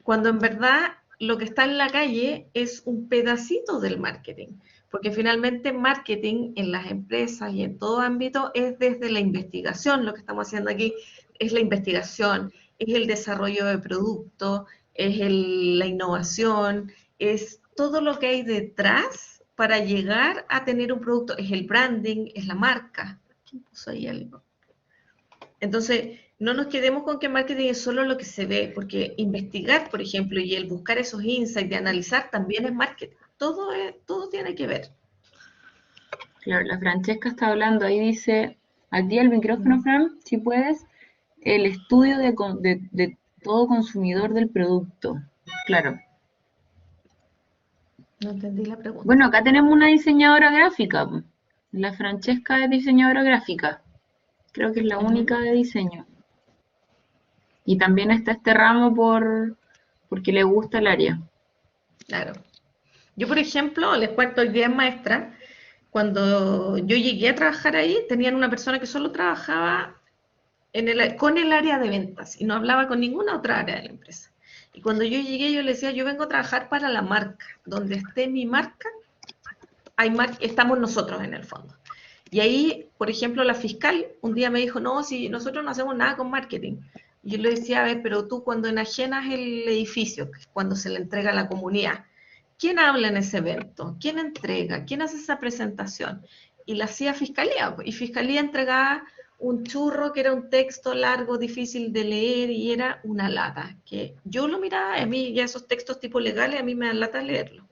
Cuando en verdad lo que está en la calle es un pedacito del marketing, porque finalmente marketing en las empresas y en todo ámbito es desde la investigación, lo que estamos haciendo aquí es la investigación, es el desarrollo de producto, es la innovación, es todo lo que hay detrás para llegar a tener un producto, es el branding, es la marca. ¿Quién puso ahí algo? Entonces, no nos quedemos con que marketing es solo lo que se ve, porque investigar, por ejemplo, y el buscar esos insights, de analizar, también es marketing. Todo tiene que ver. Claro, la Francesca está hablando, ahí dice, activa el micrófono, Fran, si puedes, el estudio de todo consumidor del producto. Claro. No entendí la pregunta. Bueno, acá tenemos una diseñadora gráfica. La Francesca es diseñadora gráfica. Creo que es la Ujú. única de diseño. Y también está este ramo porque le gusta el área. Claro. Yo, por ejemplo, les cuento, hoy día es maestra. Cuando yo llegué a trabajar ahí, tenían una persona que solo trabajaba con el área de ventas y no hablaba con ninguna otra área de la empresa. Y cuando yo llegué, yo le decía, yo vengo a trabajar para la marca. Donde esté mi marca, estamos nosotros en el fondo. Y ahí, por ejemplo, la fiscal un día me dijo, no, si nosotros no hacemos nada con marketing. Y yo le decía, a ver, pero tú cuando enajenas el edificio, que es cuando se le entrega a la comunidad, ¿quién habla en ese evento? ¿Quién entrega? ¿Quién hace esa presentación? Y la hacía Fiscalía, y Fiscalía entregaba un churro que era un texto largo, difícil de leer, y era una lata, que yo lo miraba, a mí ya esos textos tipo legales, a mí me dan lata leerlo.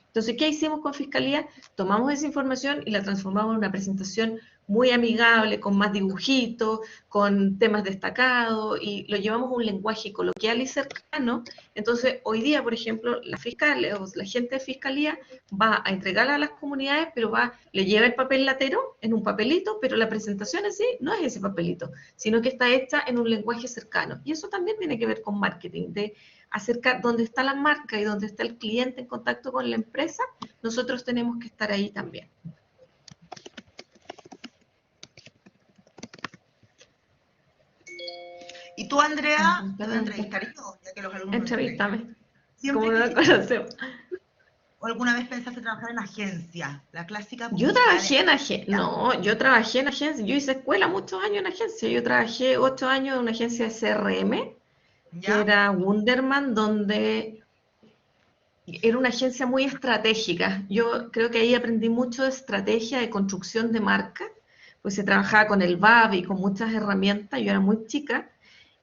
Entonces, ¿qué hicimos con Fiscalía? Tomamos esa información y la transformamos en una presentación muy amigable, con más dibujitos, con temas destacados, y lo llevamos a un lenguaje coloquial y cercano. Entonces, hoy día, por ejemplo, la fiscal o la gente de Fiscalía va a entregar a las comunidades, pero le lleva el papel latero en un papelito, pero la presentación en sí no es ese papelito, sino que está hecha en un lenguaje cercano. Y eso también tiene que ver con marketing, de acercar donde está la marca y donde está el cliente en contacto con la empresa, nosotros tenemos que estar ahí también. Y tú, Andrea, yo te entrevistaré yo, ya que los alumnos me Entrevístame. entrevistan. ¿Cómo ¿Siempre nos conocemos? o alguna vez pensaste trabajar en agencia? La clásica Yo publicidad trabajé en de agencia, no, yo trabajé en agencia, yo hice escuela muchos años en agencia, yo trabajé 8 años en una agencia de CRM, que ¿ya? era Wunderman, donde era una agencia muy estratégica. Yo creo que ahí aprendí mucho de estrategia de construcción de marca, pues se trabajaba con el BAB y con muchas herramientas, yo era muy chica,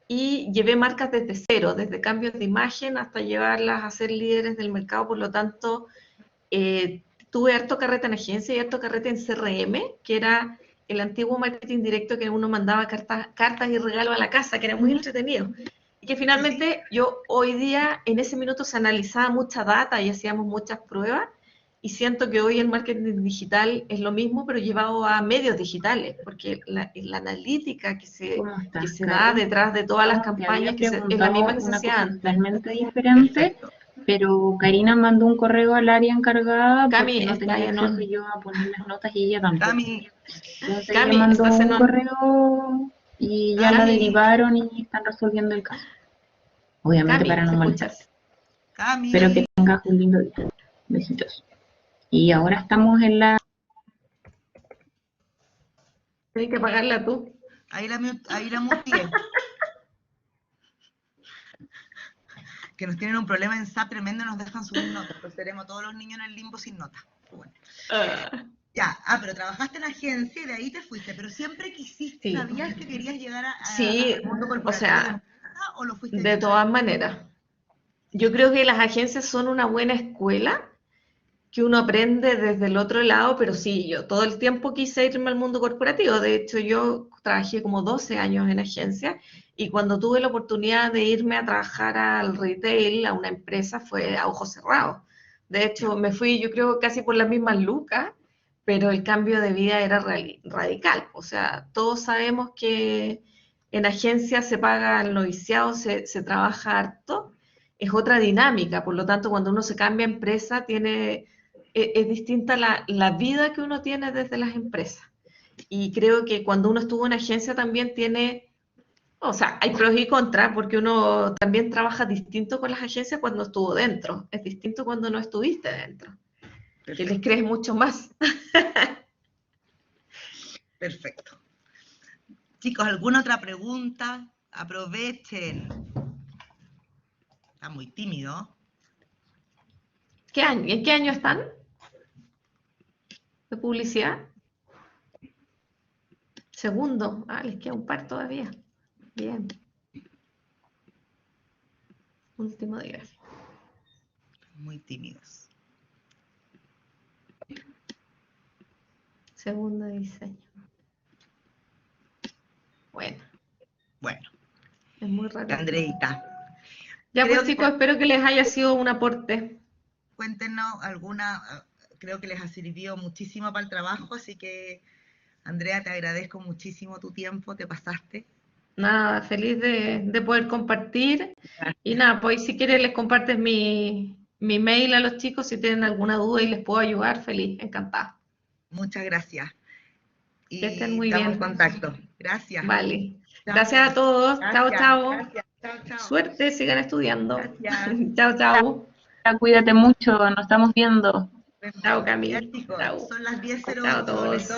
y llevé marcas desde cero, desde cambios de imagen hasta llevarlas a ser líderes del mercado, por lo tanto, tuve harto carrete en agencia y harto carrete en CRM, que era el antiguo marketing directo que uno mandaba cartas y regalos a la casa, que era muy entretenido. Y que finalmente yo hoy día, en ese minuto se analizaba mucha data y hacíamos muchas pruebas, y siento que hoy el marketing digital es lo mismo, pero llevado a medios digitales, porque la analítica ¿Cómo estás, que se da Cari? detrás de todas las No, te había campañas es la preguntado misma que se una hacía cosa antes. totalmente diferente, Perfecto. pero Karina mandó un correo al área encargada porque Cami, no está tenía en acceso on. yo a poner las notas y ella tampoco. Cami, Entonces ella Cami, mandó estás en un on. correo y ya la Cami, derivaron y están resolviendo el caso. Obviamente para Cami, no ¿se molestar. escuchas? Espero que Cami. tengas un lindo día. Besitos. Y ahora estamos en la... Tienes que pagarla tú. Ahí la muteé. Que nos tienen un problema en SAP tremendo, nos dejan subir notas. Entonces tenemos a todos los niños en el limbo sin notas. Bueno. Ya, pero trabajaste en agencia y de ahí te fuiste, pero siempre quisiste, Sí. ¿sabías que querías llegar Sí, al mundo o corporativo de sea, empresa o lo fuiste de viendo? todas maneras. Yo creo que las agencias son una buena escuela que uno aprende desde el otro lado, pero sí, yo todo el tiempo quise irme al mundo corporativo. De hecho, yo trabajé como 12 años en agencia y cuando tuve la oportunidad de irme a trabajar al retail, a una empresa, fue a ojos cerrados. De hecho, me fui, yo creo, casi por las mismas lucas, pero el cambio de vida era radical. O sea, todos sabemos que en agencia se paga el noviciado, se trabaja harto, es otra dinámica. Por lo tanto, cuando uno se cambia a empresa, es distinta la vida que uno tiene desde las empresas. Y creo que cuando uno estuvo en agencia también tiene, o sea, hay pros y contras, porque uno también trabaja distinto con las agencias cuando estuvo dentro, es distinto cuando no estuviste dentro, que les crees mucho más. Perfecto. Chicos, ¿alguna otra pregunta? Aprovechen. Está muy tímido. ¿En qué año están de publicidad? Segundo. Les queda un par todavía. Bien. Último día. Muy tímidos. Segundo de diseño. Bueno, Es muy raro. Andreita, Ya creo pues que chicos, espero que les haya sido un aporte. cuéntenos alguna, creo que les ha servido muchísimo para el trabajo, así que Andrea, te agradezco muchísimo tu tiempo, te pasaste. Nada, feliz de poder compartir. Y nada, pues si quieres les compartes mi mail a los chicos si tienen alguna duda y les puedo ayudar, feliz, encantada. Muchas gracias. Y Que estén muy estamos bien. en contacto. Gracias. Vale. Chao. Gracias a todos. Chao, Gracias, chao. gracias. Chao, chao. Suerte, sigan estudiando. Gracias. Chao, chao. Cuídate mucho, nos estamos viendo. Chao, Cami. Ya, chicos, Chao. son las 10:08. Chao a todos.